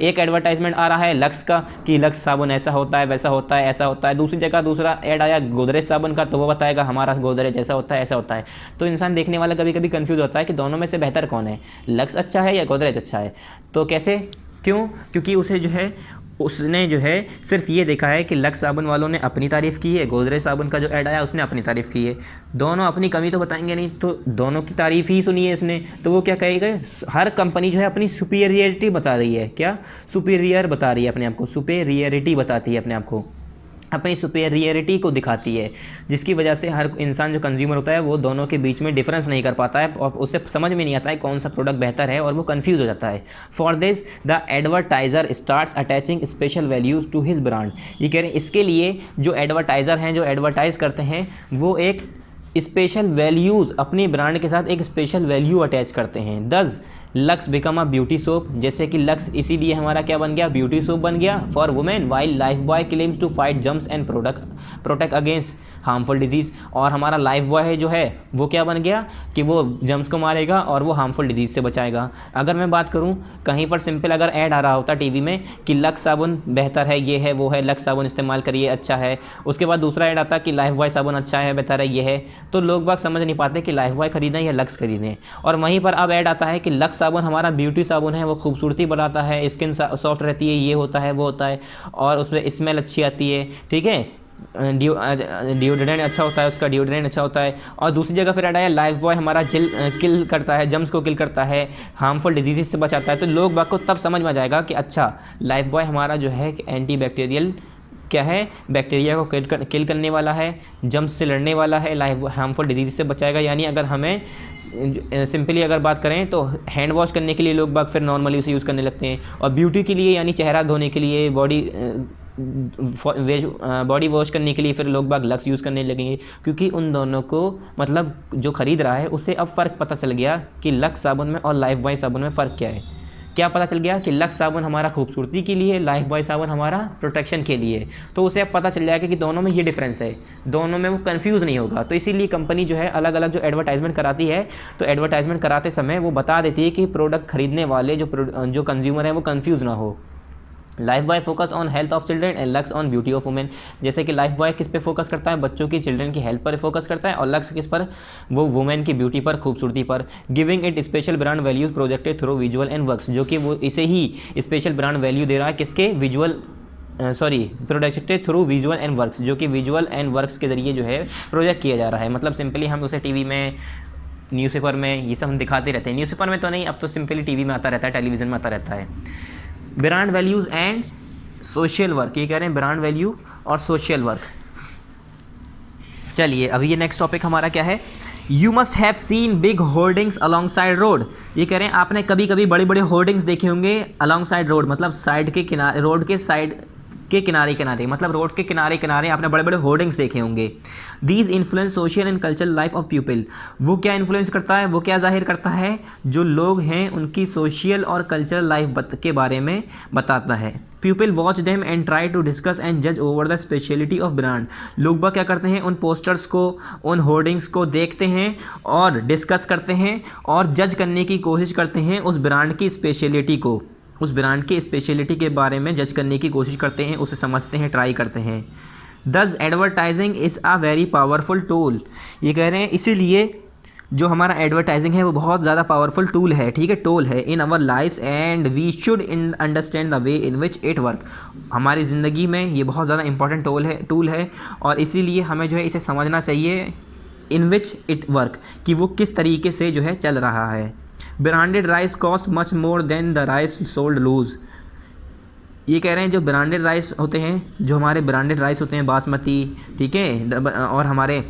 एक एडवर्टाइजमेंट आ रहा है लक्स का कि लक्स साबुन ऐसा होता है, वैसा होता है, ऐसा होता है। दूसरी जगह दूसरा ऐड आया गोदरेज साबुन का, तो वो बताएगा हमारा गोदरेज ऐसा होता है, ऐसा होता है। तो इंसान देखने वाला कभी कभी कंफ्यूज होता है कि दोनों में से बेहतर कौन है, लक्स अच्छा है या गोदरेज अच्छा है। तो कैसे, क्यों? क्योंकि उसे जो है, उसने जो है सिर्फ ये देखा है कि लक्स साबुन वालों ने अपनी तारीफ़ की है, गोदरेज साबुन का जो ऐड आया उसने अपनी तारीफ़ की है। दोनों अपनी कमी तो बताएंगे नहीं, तो दोनों की तारीफ़ ही सुनी है इसने, तो वो क्या कहेगा, हर कंपनी जो है अपनी सुपीरियरिटी बता रही है। क्या? सुपीरियर बता रही है अपने आप को, सुपीरियरिटी बताती है अपने आप को, अपनी सुपीरियरिटी को दिखाती है, जिसकी वजह से हर इंसान जो कंज्यूमर होता है वो दोनों के बीच में डिफरेंस नहीं कर पाता है और उससे समझ में नहीं आता है कौन सा प्रोडक्ट बेहतर है और वो कंफ्यूज हो जाता है। For this the advertiser starts attaching special values to his brand. ये कह रहे हैं इसके लिए जो एडवर्टाइज़र हैं, जो एडवर्टाइज़ करते हैं, वो एक स्पेशल वैल्यूज़ अपने ब्रांड के साथ एक स्पेशल वैल्यू अटैच करते हैं। दस lux become a beauty soap, जैसे कि लक्स इसीलिए हमारा क्या बन गया, ब्यूटी सोप बन गया for women, while Lifebuoy claims to fight germs and protect against harmful disease. और हमारा लाइफ बॉय जो है वो क्या बन गया कि वो जम्स को मारेगा और वो हार्मफुल डिजीज़ से बचाएगा। अगर मैं बात करूँ कहीं पर सिंपल अगर ऐड आ रहा होता टीवी में कि लक्स साबुन बेहतर है, ये है, वो है, लक्स साबुन इस्तेमाल करिए अच्छा है, उसके बाद दूसरा ऐड आता कि लाइफ बॉय साबुन अच्छा है, बेहतर है, ये है, तो लोग बाग समझ नहीं पाते कि लाइफ बॉय खरीदें या लक्स खरीदें। और वहीं पर अब ऐड आता है कि लक्स साबुन हमारा ब्यूटी साबुन है, वो खूबसूरती बढ़ाता है, स्किन सॉफ्ट रहती है, ये होता है, वो होता है, और उसमें स्मेल अच्छी आती है। ठीक है, डिओड्रेंट अच्छा होता है, उसका डिओड्रेंट अच्छा होता है। और दूसरी जगह फिर ऐड आया लाइफ बॉय हमारा किल करता है, जम्स को किल करता है, हार्मफुल डिजीज़ से बचाता है। तो लोग बाग को तब समझ में आ जाएगा कि अच्छा लाइफ बॉय हमारा जो है एंटी बैक्टीरियल क्या है, बैक्टीरिया को किल करने वाला है, जम्स से लड़ने वाला है, लाइफ हार्मफुल डिजीज से बचाएगा। यानी अगर हमें सिंपली अगर बात करें तो हैंड वॉश करने के लिए लोग बाग फिर नॉर्मली उसे यूज़ करने लगते हैं, और ब्यूटी के लिए यानी चेहरा धोने के लिए, बॉडी वॉश करने के लिए फिर लोग बाग लक्स यूज़ करने लगेंगे, क्योंकि उन दोनों को मतलब जो ख़रीद रहा है उसे अब फ़र्क पता चल गया कि लक्स साबुन में और लाइफ बॉय साबुन में फ़र्क क्या है। क्या पता चल गया कि लक्स साबुन हमारा खूबसूरती के लिए, लाइफ बॉय साबुन हमारा प्रोटेक्शन के लिए। तो उसे अब पता चल जाएगा कि दोनों में ये डिफरेंस है, दोनों में वो कंफ्यूज नहीं होगा। तो इसीलिए कंपनी जो है अलग अलग जो एडवर्टाइजमेंट कराती है, तो एडवर्टाइजमेंट कराते समय वो बता देती है कि प्रोडक्ट खरीदने वाले जो कंज्यूमर हैं वो कंफ्यूज ना हो। Life boy focus on health of children and lux on beauty of women. जैसे कि लाइफ बॉय किस पे फोकस करता है, बच्चों की, चिल्ड्रन की हेल्थ पर फोकस करता है, और लक्स किस पर, वो वुमेन की ब्यूटी पर, खूबसूरती पर। Giving it special brand values projected through visual and works, जो कि वो इसे ही स्पेशल ब्रांड वैल्यू दे रहा है, किसके, projected through visual and works, जो कि विजुअल एंड वर्क्स के जरिए जो है प्रोजेक्ट किया जा रहा है। मतलब सिंपली हम उसे टीवी में, न्यूज़पेपर में, ये सब हम दिखाते रहते हैं। न्यूज़पेपर में तो नहीं, अब तो सिंपली टीवी में आता रहता है, टेलीविज़न में आता रहता है। Brand values and social work, ये कह रहे हैं ब्रांड वैल्यू और सोशल वर्क। चलिए अभी ये नेक्स्ट टॉपिक हमारा क्या है, you must have seen big hoardings along side road. ये कह रहे हैं आपने कभी कभी बड़े बड़े होर्डिंग्स देखे होंगे अलॉन्ग साइड रोड, मतलब साइड के किनारे, रोड के साइड के किनारे किनारे, मतलब रोड के किनारे किनारे आपने बड़े बड़े होर्डिंग्स देखे होंगे। These influence social and cultural life of people, वो क्या इन्फ्लुएंस करता है, वो क्या जाहिर करता है, जो लोग हैं उनकी सोशल और कल्चरल लाइफ के बारे में बताता है। People watch them and try to discuss and जज over the speciality of brand. लोग बाग क्या करते हैं, उन पोस्टर्स को, उन होर्डिंग्स को देखते हैं और डिस्कस करते हैं और जज करने की कोशिश करते हैं उस ब्रांड की स्पेशलिटी को, उस ब्रांड की स्पेशलिटी के बारे में जज करने की कोशिश करते हैं, उसे समझते हैं, ट्राई करते हैं। दस advertising is a very powerful tool, ये कह रहे हैं इसीलिए जो हमारा एडवर्टाइजिंग है वो बहुत ज़्यादा पावरफुल टूल है, ठीक है, टूल है in our lives and we should understand the way in which it work. हमारी ज़िंदगी में ये बहुत ज़्यादा इंपॉर्टेंट टूल है और इसीलिए हमें जो है इसे समझना चाहिए, इन विच इट वर्क, कि वो किस तरीके से जो है चल रहा है। Branded rice cost much more than the rice sold loose, ये कह रहे हैं जो ब्रांडेड राइस होते हैं, जो हमारे ब्रांडेड राइस होते हैं बासमती, ठीक है, और हमारे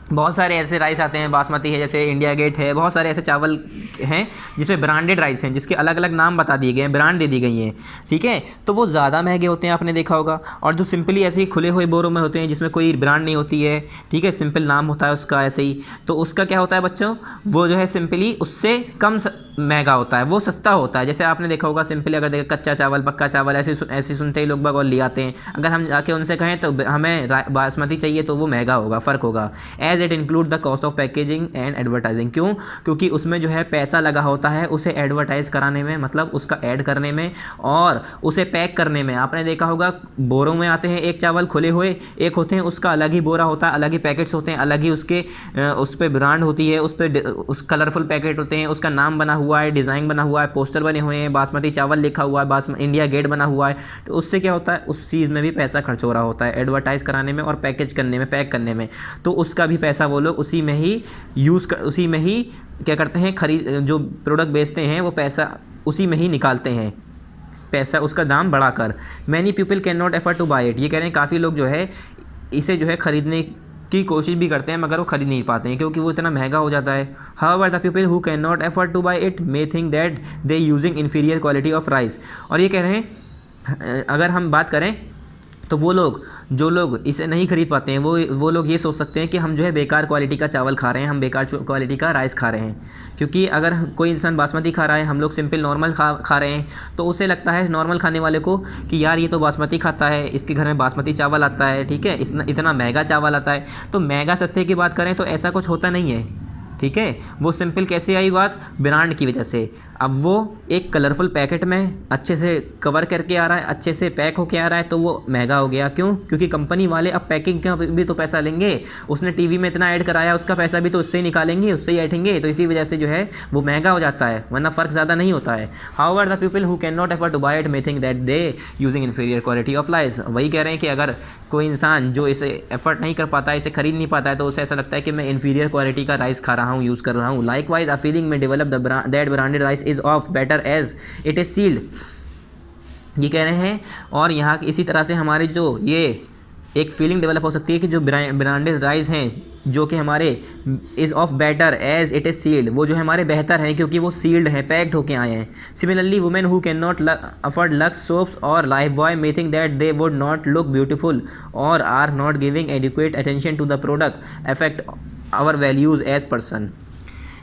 बहुत सारे ऐसे राइस आते हैं, बासमती है, जैसे इंडिया गेट है, बहुत सारे ऐसे चावल हैं जिसमें ब्रांडेड राइस हैं, जिसके अलग अलग नाम बता दिए गए हैं, ब्रांड दे दी गई हैं, ठीक है, तो वो ज़्यादा महंगे होते हैं, आपने देखा होगा। और जो सिंपली ऐसे ही खुले हुए बोरों में होते हैं जिसमें कोई ब्रांड नहीं होती है, ठीक है, सिंपल नाम होता है उसका ऐसे ही, तो उसका क्या होता है बच्चों, वो जो है सिंपली उससे कम महंगा होता है, वो सस्ता होता है। जैसे आपने देखा होगा सिंपली अगर देखा कच्चा चावल, पक्का चावल, ऐसे सुनते ही लोग बाग और ले आते हैं। अगर हम जाके उनसे कहें तो हमें बासमती चाहिए तो वो महंगा होगा, फ़र्क होगा। As it include the cost of packaging and advertising, क्यों, क्योंकि उसमें जो है पैसा लगा होता है उसे एडवर्टाइज कराने में, मतलब उसका ऐड करने में और उसे पैक करने में। आपने देखा होगा बोरों में आते हैं एक चावल खुले हुए, एक होते हैं उसका अलग ही बोरा होता है, अलग ही पैकेट्स होते हैं, अलग ही उसके उस पर ब्रांड होती है, उस पर उस कलरफुल पैकेट होते हैं, उसका नाम बना हुआ है, डिज़ाइन बना हुआ है, पोस्टर बने हुए हैं, बासमती चावल लिखा हुआ है, इंडिया गेट बना हुआ है। तो उससे क्या होता है, उस चीज़ में भी पैसा खर्च हो रहा होता है एडवर्टाइज कराने में और पैकेज करने में, पैक करने में, तो उसका भी पैसा वो लोग उसी में ही उसी में ही क्या करते हैं, जो प्रोडक्ट बेचते हैं वो पैसा उसी में ही निकालते हैं, पैसा उसका दाम बढ़ाकर। Many people can not afford to buy it, ये कह रहे हैं काफ़ी लोग जो है इसे जो है ख़रीदने की कोशिश भी करते हैं मगर वो खरीद नहीं पाते हैं क्योंकि वो इतना महंगा हो जाता है। However the people who can not afford to buy it may think that they using inferior quality of rice, और ये कह रहे हैं अगर हम बात करें तो वो लोग, जो लोग इसे नहीं खरीद पाते हैं, वो लोग ये सोच सकते हैं कि हम जो है बेकार क्वालिटी का चावल खा रहे हैं, हम बेकार क्वालिटी का राइस खा रहे हैं। क्योंकि अगर कोई इंसान बासमती खा रहा है, हम लोग सिंपल नॉर्मल खा रहे हैं, तो उसे लगता है नॉर्मल खाने वाले को कि यार ये तो बासमती खाता है, इसके घर में बासमती चावल आता है, ठीक है, इतना महंगा चावल आता है। तो महंगा सस्ते की बात करें तो ऐसा कुछ होता नहीं है, ठीक है, वो सिंपल कैसे आई बात, ब्रांड की वजह से। अब वो एक कलरफुल पैकेट में अच्छे से कवर करके आ रहा है, अच्छे से पैक होके आ रहा है, तो वो महंगा हो गया। क्यों, क्योंकि कंपनी वाले अब पैकिंग का भी तो पैसा लेंगे, उसने टीवी में इतना ऐड कराया, उसका पैसा भी तो उससे ही निकालेंगे, उससे ही ऐठेंगे, तो इसी वजह से जो है वो महंगा हो जाता है, वरना फ़र्क ज़्यादा नहीं होता है। However the people who can not afford to buy it may think that they using inferior quality of rice, वही कह रहे हैं कि अगर कोई इंसान जो इसे एफर्ट नहीं कर पाता है, इसे खरीद नहीं पाता है, तो उसे ऐसा लगता है कि मैं इन्फीरियर क्वालिटी का राइस खा रहा हूँ, यूज़ कर रहा हूँ। Likewise a feeling may develop that branded rice is of better as it is sealed, ये कह रहे हैं। और यहाँ इसी तरह से हमारे जो ये एक फीलिंग डेवलप हो सकती है कि जो ब्रांडेड राइस हैं जो कि हमारे is of better as it is sealed, वो जो है हमारे बेहतर हैं क्योंकि वो सील्ड हैं, पैक्ड होके आए हैं। Similarly women who can not afford Lux soaps और Lifebuoy may think that they would not look beautiful और are not giving adequate attention to the product affect our values as person.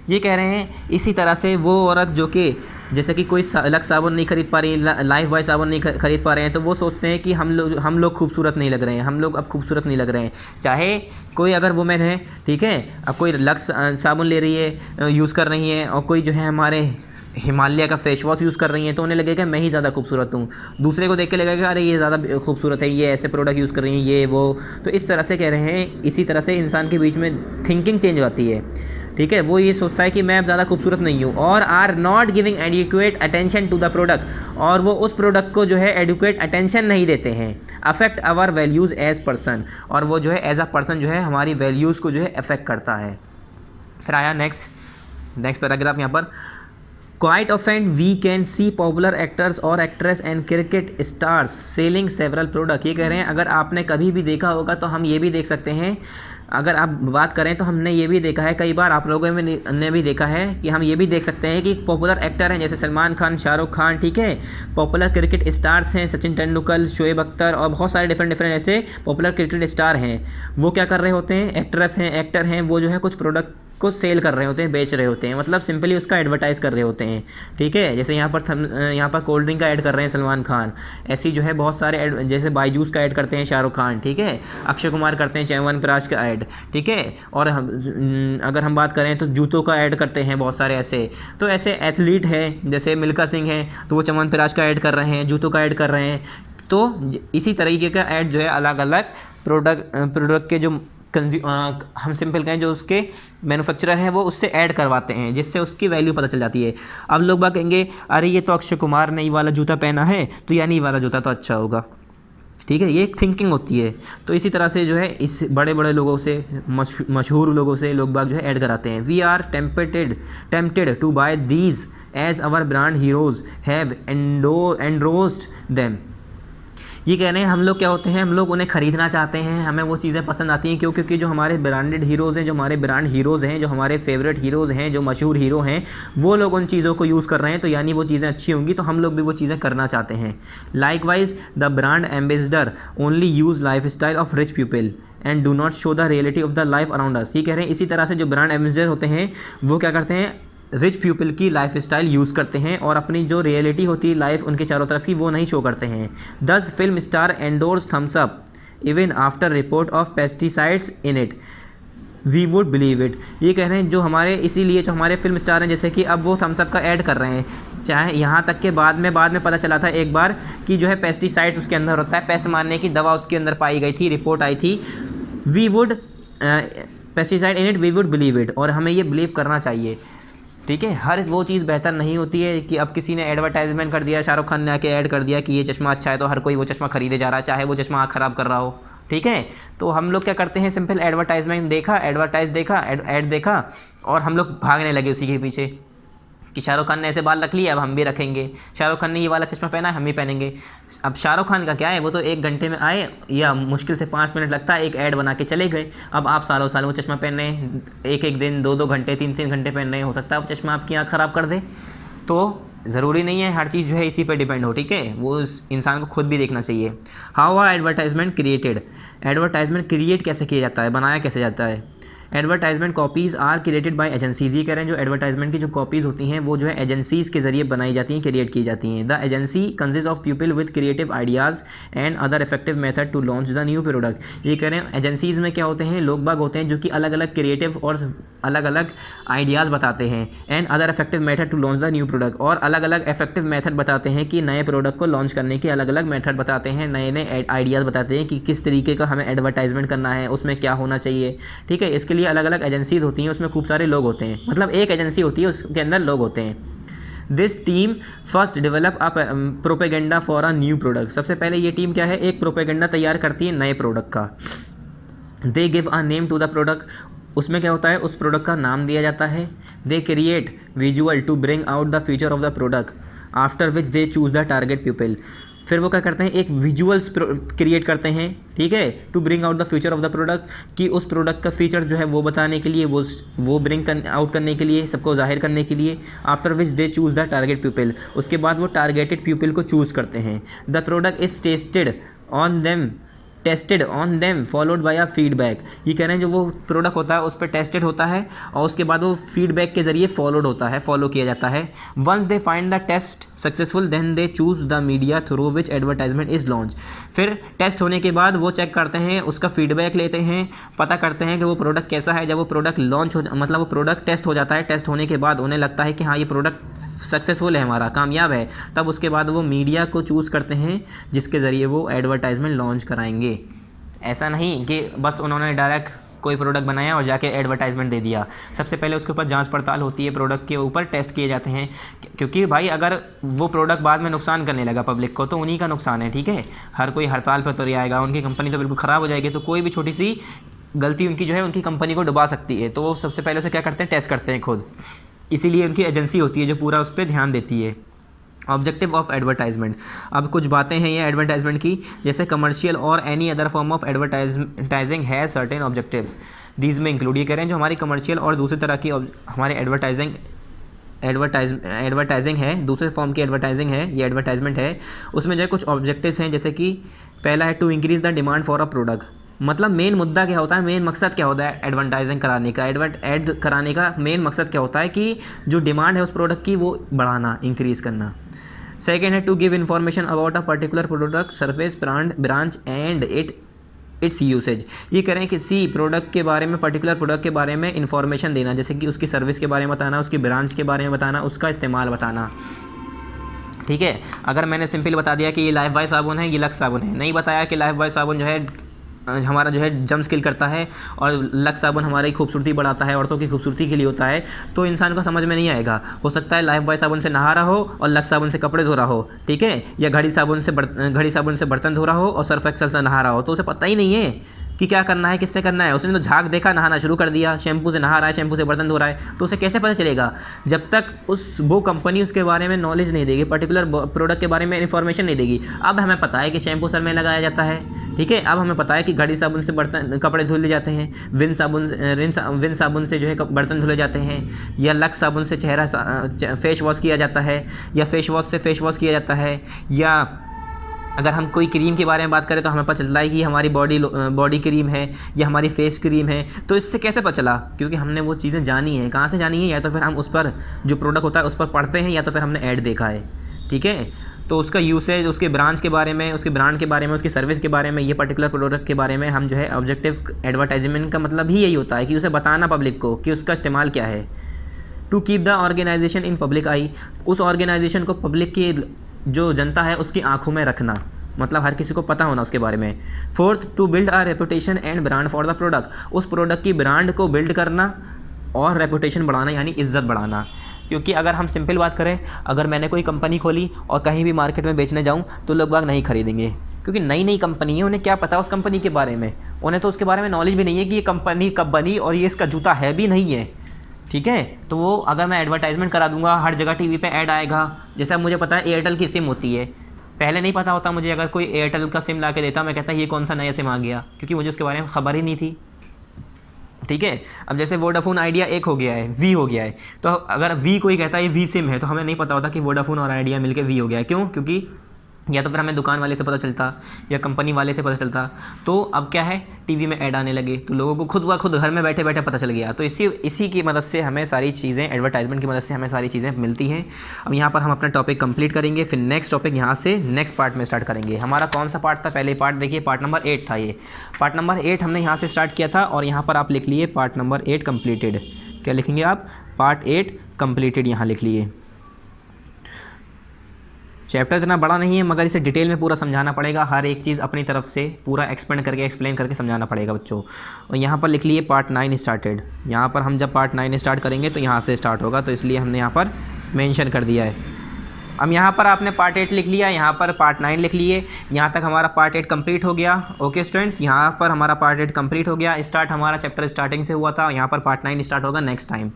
ये कह रहे हैं इसी तरह से वो औरत जो कि जैसे कि कोई लक्स साबुन नहीं खरीद पा रही, लाइफ बॉय साबुन नहीं खरीद पा रहे हैं, तो वो सोचते हैं कि हम लोग खूबसूरत नहीं लग रहे हैं, हम लोग अब खूबसूरत नहीं लग रहे हैं। चाहे कोई अगर वुमेन है, ठीक है, अब कोई लक्स साबुन ले रही है, यूज़ कर रही है, और कोई जो है हमारे हिमालय का फेस वॉश यूज़ कर रही हैं, तो उन्हें लगेगा मैं ही ज़्यादा खूबसूरत हूँ। दूसरे को देख के लगेगा अरे ये ज़्यादा खूबसूरत है, ये ऐसे प्रोडक्ट यूज़ कर रही हैं, ये वो। तो इस तरह से कह रहे हैं, इसी तरह से इंसान के बीच में थिंकिंग चेंज होती है, ठीक है। वो ये सोचता है कि मैं अब ज़्यादा खूबसूरत नहीं हूँ, और are not giving adequate attention to the product, और वो उस प्रोडक्ट को जो है एडिक्वेट अटेंशन नहीं देते हैं। Affect our values as person, और वो जो है एज अ पर्सन जो है हमारी वैल्यूज़ को जो है अफेक्ट करता है। फिर आया नेक्स्ट पैराग्राफ यहाँ पर, क्वाइट ऑफेंड we can see popular actors और actress and cricket stars selling several product. ये कह रहे हैं अगर आपने कभी भी देखा होगा तो हम ये भी देख सकते हैं, अगर आप बात करें तो हमने ये भी देखा है, कई बार आप लोगों ने भी देखा है कि हम ये भी देख सकते हैं कि पॉपुलर एक्टर हैं जैसे सलमान खान, शाहरुख खान, ठीक है, पॉपुलर क्रिकेट स्टार्स हैं सचिन तेंदुलकर, शोएब अख्तर, और बहुत सारे डिफरेंट ऐसे पॉपुलर क्रिकेट स्टार हैं। वो क्या कर रहे होते हैं, एक्ट्रेस हैं, एक्टर हैं, वो जो है कुछ प्रोडक्ट को सेल कर रहे होते हैं, बेच रहे होते हैं, मतलब सिंपली उसका एडवर्टाइज़ कर रहे होते हैं, ठीक है। जैसे यहाँ पर कोल्ड ड्रिंक का ऐड कर रहे हैं सलमान खान, ऐसी जो है बहुत सारे जैसे बाईजूस का ऐड करते हैं शाहरुख खान, ठीक है, अक्षय कुमार करते हैं च्यवनप्राश का ऐड, ठीक है। और अगर हम बात करें तो जूतों का ऐड करते हैं बहुत सारे ऐसे। तो ऐसे एथलीट हैं जैसे मिल्खा सिंह हैं, तो वो च्यवनप्राश का ऐड कर रहे हैं, जूतों का ऐड कर रहे हैं। तो इसी तरीके का ऐड जो है अलग अलग प्रोडक्ट के जो हम सिंपल कहें जो उसके मैन्युफैक्चरर हैं वो उससे ऐड करवाते हैं, जिससे उसकी वैल्यू पता चल जाती है। अब लोग बात कहेंगे अरे ये तो अक्षय कुमार ने ये वाला जूता पहना है तो यानी ये वाला जूता तो अच्छा होगा, ठीक है, ये एक थिंकिंग होती है। तो इसी तरह से जो है इस बड़े बड़े लोगों से, मशहूर लोगों से लोग बाग जो है ऐड कराते हैं। We are tempted to buy these as our brand heroes have endorsed them. ये कह रहे हैं हम लोग क्या होते हैं, हम लोग उन्हें ख़रीदना चाहते हैं, हमें वो चीज़ें पसंद आती हैं क्यों, क्योंकि जो हमारे ब्रांडेड हीरोज़ हैं, जो हमारे ब्रांड हीरोज़ हैं, जो हमारे फेवरेट हीरोज़ हैं, जो मशहूर हीरो हैं, वो लोग उन चीज़ों को यूज़ कर रहे हैं, तो यानी वो चीज़ें अच्छी होंगी, तो हम लोग भी वो चीज़ें करना चाहते हैं। Likewise the brand ambassador only use life style of rich people and do not show the reality of the life around us. ये कह रहे हैं इसी तरह से जो ब्रांड एम्बेसडर होते हैं वो क्या करते हैं, रिच पीपल की लाइफ स्टाइल यूज़ करते हैं और अपनी जो रियलिटी होती है लाइफ उनके चारों तरफ की वो नहीं शो करते हैं। Thus film star endorse Thums Up even after report of pesticides in it we would believe it. ये कह रहे हैं जो हमारे इसीलिए जो हमारे फिल्म स्टार हैं जैसे कि अब वो थम्स अप का ऐड कर रहे हैं, चाहे यहाँ तक के बाद में पता चला था एक बार कि जो है पेस्टिसाइड्स उसके अंदर होता है, पेस्ट मारने की दवा उसके अंदर पाई गई थी, रिपोर्ट आई थी, we would pesticide in it we would believe it, और हमें ये बिलीव करना चाहिए, ठीक है। हर वो चीज़ बेहतर नहीं होती है कि अब किसी ने एडवर्टाइजमेंट कर दिया, शाहरुख खान ने आके ऐड कर दिया कि ये चश्मा अच्छा है तो हर कोई वो चश्मा खरीदे जा रहा है, चाहे वो चश्मा आँख ख़राब कर रहा हो, ठीक है। तो हम लोग क्या करते हैं, सिंपल एडवर्टाइजमेंट देखा, ऐड देखा और हम लोग भागने लगे उसी के पीछे कि शाहरुख खान ने ऐसे बाल रख लिए अब हम भी रखेंगे, शाहरुख खान ने ये वाला चश्मा पहना है हम भी पहनेंगे। अब शाहरुख खान का क्या है, वो तो 1 घंटे में आए या मुश्किल से 5 मिनट लगता है, एक ऐड बना के चले गए। अब आप सालों वो चश्मा पहन रहे हैं, एक दिन 2 घंटे 3 घंटे पहन रहे हैं, हो सकता है वो चश्मा आपकी आँख ख़राब कर दे। तो ज़रूरी नहीं है हर चीज़ जो है इसी पे डिपेंड हो, ठीक है, वो इंसान को खुद भी देखना चाहिए। How are advertisement created, advertisement create कैसे किया जाता है, बनाया कैसे जाता है। Advertisement copies are created by agencies. ये कह रहे हैं जो एडवर्टाइजमेंट की जो कॉपीज़ होती हैं वो जो है एजेंसीज़ के ज़रिए बनाई जाती हैं, क्रिएट की जाती हैं। The agency consist of people with creative ideas and other effective method to launch the new product. ये कह रहे हैं एजेंसीज़ में क्या होते हैं, लोग बाग होते हैं जो कि अलग अलग क्रिएटिव और अलग अलग आइडियाज़ बताते हैं, and other effective method to launch the new product, और अलग अलग इफेक्टिव मेथड बताते हैं कि नए प्रोडक्ट को लॉन्च करने के अलग अलग मेथड बताते हैं, नए नए आइडियाज़ बताते हैं कि किस तरीके का हमें एडवर्टाइजमेंट करना है, उसमें क्या होना चाहिए, ठीक है। इसके लिए अलग अलग एजेंसीज होती हैं, उसमें खूब सारे लोग होते हैं, मतलब एक एजेंसी होती है उसके अंदर लोग होते हैं। This team first develop a propaganda for a new product. सबसे पहले ये टीम क्या है, एक प्रोपेगेंडा तैयार करती है नए प्रोडक्ट का। They give a name to the product, उसमें क्या होता है, उस प्रोडक्ट का नाम दिया जाता है। They create visual to bring out the feature of the product after which they choose the target people. फिर वो क्या करते हैं, एक विजुअल्स क्रिएट करते हैं, ठीक है, to bring out the future of the product, कि उस प्रोडक्ट का फीचर जो है वो बताने के लिए, वो ब्रिंग आउट करने के लिए, सबको जाहिर करने के लिए। After which they choose the target people, उसके बाद वो टारगेटेड पीपल को चूज़ करते हैं। The product is tested on them followed by a feedback, ये कह रहे हैं जो वो प्रोडक्ट होता है उस पर टेस्टेड होता है और उसके बाद वो फीडबैक के ज़रिए फॉलो किया जाता है। Once they find the test successful then they choose the media through which advertisement is launch, फिर टेस्ट होने के बाद वो चेक करते हैं, उसका फीडबैक लेते हैं, पता करते हैं कि वो प्रोडक्ट कैसा है। जब वो प्रोडक्ट लॉन्च हो, मतलब वो प्रोडक्ट टेस्ट हो जाता है, टेस्ट होने के बाद उन्हें लगता है कि हाँ ये प्रोडक्ट सक्सेसफुल है, हमारा कामयाब है, तब उसके बाद वो मीडिया को चूज़ करते हैं जिसके ज़रिए वो एडवर्टाइजमेंट लॉन्च कराएंगे। ऐसा नहीं कि बस उन्होंने डायरेक्ट कोई प्रोडक्ट बनाया और जाके एडवर्टाइजमेंट दे दिया। सबसे पहले उसके ऊपर जांच पड़ताल होती है, प्रोडक्ट के ऊपर टेस्ट किए जाते हैं, क्योंकि भाई अगर वो प्रोडक्ट बाद में नुकसान करने लगा पब्लिक को तो उन्हीं का नुकसान है, ठीक है। हर कोई हड़ताल पर तो आएगा, उनकी कंपनी तो बिल्कुल ख़राब हो जाएगी। तो कोई भी छोटी सी गलती उनकी जो है उनकी कंपनी को डुबा सकती है। तो वो सबसे पहले उसे क्या करते हैं, टेस्ट करते हैं खुद, इसीलिए उनकी एजेंसी होती है जो पूरा उस पर ध्यान देती है। ऑब्जेक्टिव ऑफ एडवर्टाइजमेंट, अब कुछ बातें हैं ये एडवर्टाइजमेंट की, जैसे कमर्शियल और any other form of advertising है सर्टेन ऑब्जेक्टिव्स, दीज में इंक्लूड, ये कह रहे हैं जो हमारी कमर्शियल और दूसरी तरह की हमारे एडवर्टाइजिंग है, दूसरे फॉर्म की एडवर्टाइजिंग है, ये एडवर्टाइजमेंट है, उसमें जो है कुछ ऑब्जेक्टिव्स हैं, जैसे कि पहला है to increase the demand for a product, मतलब मेन मुद्दा क्या होता है, मेन मकसद क्या होता है एडवर्टाइजिंग कराने का, ऐड कराने का मेन मकसद क्या होता है कि जो डिमांड है उस प्रोडक्ट की वो बढ़ाना, इंक्रीज़ करना। सेकेंड है to give information about a particular product service branch and its usage, ये कह रहे हैं कि सी प्रोडक्ट के बारे में, पर्टिकुलर प्रोडक्ट के बारे में इन्फॉर्मेशन देना, जैसे कि उसकी सर्विस के बारे में बताना, उसकी ब्रांच के बारे में बताना, उसका इस्तेमाल बताना, ठीक है। अगर मैंने सिंपल बता दिया कि ये लाइफ बॉय साबुन है, ये लक्स साबुन है, नहीं बताया कि लाइफ बॉय साबुन जो है हमारा जो है जम्स किल करता है और लक्स साबुन हमारी खूबसूरती बढ़ाता है, औरतों की खूबसूरती के लिए होता है, तो इंसान को समझ में नहीं आएगा। हो सकता है लाइफ बॉय साबुन से नहा रहा हो और लक्स साबुन से कपड़े धो रहा हो, ठीक है, या घड़ी साबुन से बर्तन धो रहा हो और सर्फ एक्सेल से नहा रहा हो, तो उसे पता ही नहीं है कि क्या करना है, किससे करना है। उसने तो झाग देखा, नहाना शुरू कर दिया, शैम्पू से नहा रहा है, शैम्पू से बर्तन धो रहा है, तो उसे कैसे पता चलेगा जब तक वो कंपनी उसके बारे में नॉलेज नहीं देगी, पर्टिकुलर प्रोडक्ट के बारे में इन्फॉर्मेशन नहीं देगी। अब हमें पता है कि शैम्पू सर में लगाया जाता है, ठीक है, अब हमें पता है कि घड़ी साबुन से कपड़े धुले जाते हैं, विन साबुन से जो है बर्तन धुले जाते हैं, या लक्स साबुन से चेहरा फेस वॉश किया जाता है, या फेस वॉश किया जाता है, या अगर हम कोई क्रीम के बारे में बात करें तो हमें पता चलता है कि हमारी बॉडी क्रीम है या हमारी फेस क्रीम है। तो इससे कैसे पता चला, क्योंकि हमने वो चीज़ें जानी है। कहाँ से जानी है, या तो फिर हम उस पर जो प्रोडक्ट होता है उस पर पढ़ते हैं, या तो फिर हमने ऐड देखा है, ठीक है। तो उसका यूसेज, उसके ब्रांच के बारे में, उसके ब्रांड के बारे में, उसकी सर्विस के बारे में, ये पर्टिकुलर प्रोडक्ट के बारे में हम जो है ऑब्जेक्टिव एडवर्टाइजमेंट का मतलब ही यही होता है कि उसे बताना पब्लिक को कि उसका इस्तेमाल क्या है। To keep the organisation in public eye, उस ऑर्गेनाइजेशन को पब्लिक की जो जनता है उसकी आंखों में रखना, मतलब हर किसी को पता होना उसके बारे में। Fourth, to build a reputation and brand for the product, उस प्रोडक्ट की ब्रांड को बिल्ड करना और रेपुटेशन बढ़ाना, यानी इज्जत बढ़ाना। क्योंकि अगर हम सिंपल बात करें, अगर मैंने कोई कंपनी खोली और कहीं भी मार्केट में बेचने जाऊँ तो लोग बाग नहीं खरीदेंगे, क्योंकि नई कंपनी है, उन्हें क्या पता उस कंपनी के बारे में, उन्हें तो उसके बारे में नॉलेज भी नहीं है कि ये कंपनी कब बनी और ये इसका जूता है भी नहीं है, ठीक है। तो वो अगर मैं एडवर्टाइजमेंट करा दूंगा, हर जगह टीवी पे ऐड आएगा। जैसे अब मुझे पता है एयरटेल की सिम होती है, पहले नहीं पता होता मुझे, अगर कोई एयरटेल का सिम ला के देता मैं कहता ये कौन सा नया सिम आ गया, क्योंकि मुझे उसके बारे में ख़बर ही नहीं थी, ठीक है। अब जैसे वोडाफोन आइडिया एक हो गया है, वी हो गया है, तो अगर वी कोई कहता है ये वी सिम है तो हमें नहीं पता होता कि वोडाफोन और आइडिया मिलकर वी हो गया है। क्यों? क्योंकि या तो फिर हमें दुकान वाले से पता चलता या कंपनी वाले से पता चलता। तो अब क्या है, टीवी में ऐड आने लगे तो लोगों को खुद ब खुद घर में बैठे बैठे पता चल गया। तो इसी की मदद से हमें सारी चीज़ें, एडवर्टाइजमेंट की मदद से हमें सारी चीज़ें मिलती हैं। अब यहाँ पर हम अपना टॉपिक कंप्लीट करेंगे, फिर नेक्स्ट टॉपिक यहाँ से नेक्स्ट पार्ट में स्टार्ट करेंगे। हमारा कौन सा पार्ट था? पहले पार्ट देखिए, पार्ट नंबर 8 था। ये पार्ट नंबर 8 हमने यहाँ से स्टार्ट किया था और यहाँ पर आप लिख लिए पार्ट नंबर 8 कम्प्लीटेड। क्या लिखेंगे आप? पार्ट 8 कम्प्लीटेड यहाँ लिख लिए। चैप्टर इतना बड़ा नहीं है मगर इसे डिटेल में पूरा समझाना पड़ेगा, हर एक चीज़ अपनी तरफ से पूरा एक्सप्लेन करके समझाना पड़ेगा बच्चों। और यहाँ पर लिख लिए पार्ट 9 स्टार्टेड। यहाँ पर हम जब पार्ट 9 स्टार्ट करेंगे तो यहाँ से स्टार्ट होगा, तो इसलिए हमने यहाँ पर मेंशन कर दिया है। अब यहाँ पर आपने पार्ट 8 लिख लिया, यहाँ पर पार्ट 9 लिख लिए। यहाँ तक हमारा पार्ट 8 कंप्लीट हो गया। ओके स्टूडेंट्स, यहाँ पर हमारा पार्ट 8 कंप्लीट हो गया। स्टार्ट हमारा चैप्टर स्टार्टिंग से हुआ था, यहाँ पर पार्ट 9 स्टार्ट होगा नेक्स्ट टाइम।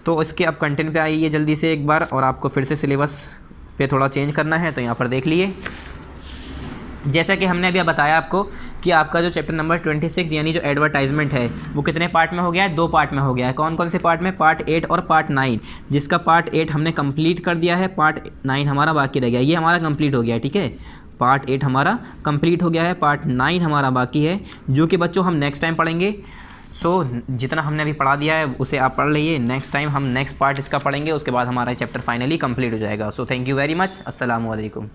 तो इसके अब कंटेंट पे आइए जल्दी से एक बार, और आपको फिर से सिलेबस पे थोड़ा चेंज करना है तो यहाँ पर देख लिए। जैसा कि हमने अभी बताया आपको कि आपका जो चैप्टर नंबर 26 यानी जो एडवर्टाइजमेंट है वो कितने पार्ट में हो गया है, 2 पार्ट में हो गया है। कौन कौन से पार्ट में, पार्ट 8 और पार्ट 9, जिसका पार्ट 8 हमने कंप्लीट कर दिया है, पार्ट 9 हमारा बाकी रह गया। ये हमारा कंप्लीट हो गया है, ठीक है, पार्ट 8 हमारा कंप्लीट हो गया है, पार्ट 9 हमारा बाकी है, जो कि बच्चों हम नेक्स्ट टाइम पढ़ेंगे। सो जितना हमने अभी पढ़ा दिया है उसे आप पढ़ लीजिए, नेक्स्ट टाइम हम नेक्स्ट पार्ट इसका पढ़ेंगे, उसके बाद हमारा चैप्टर फाइनली कंप्लीट हो जाएगा। So thank you very much, अस्सलाम वालेकुम।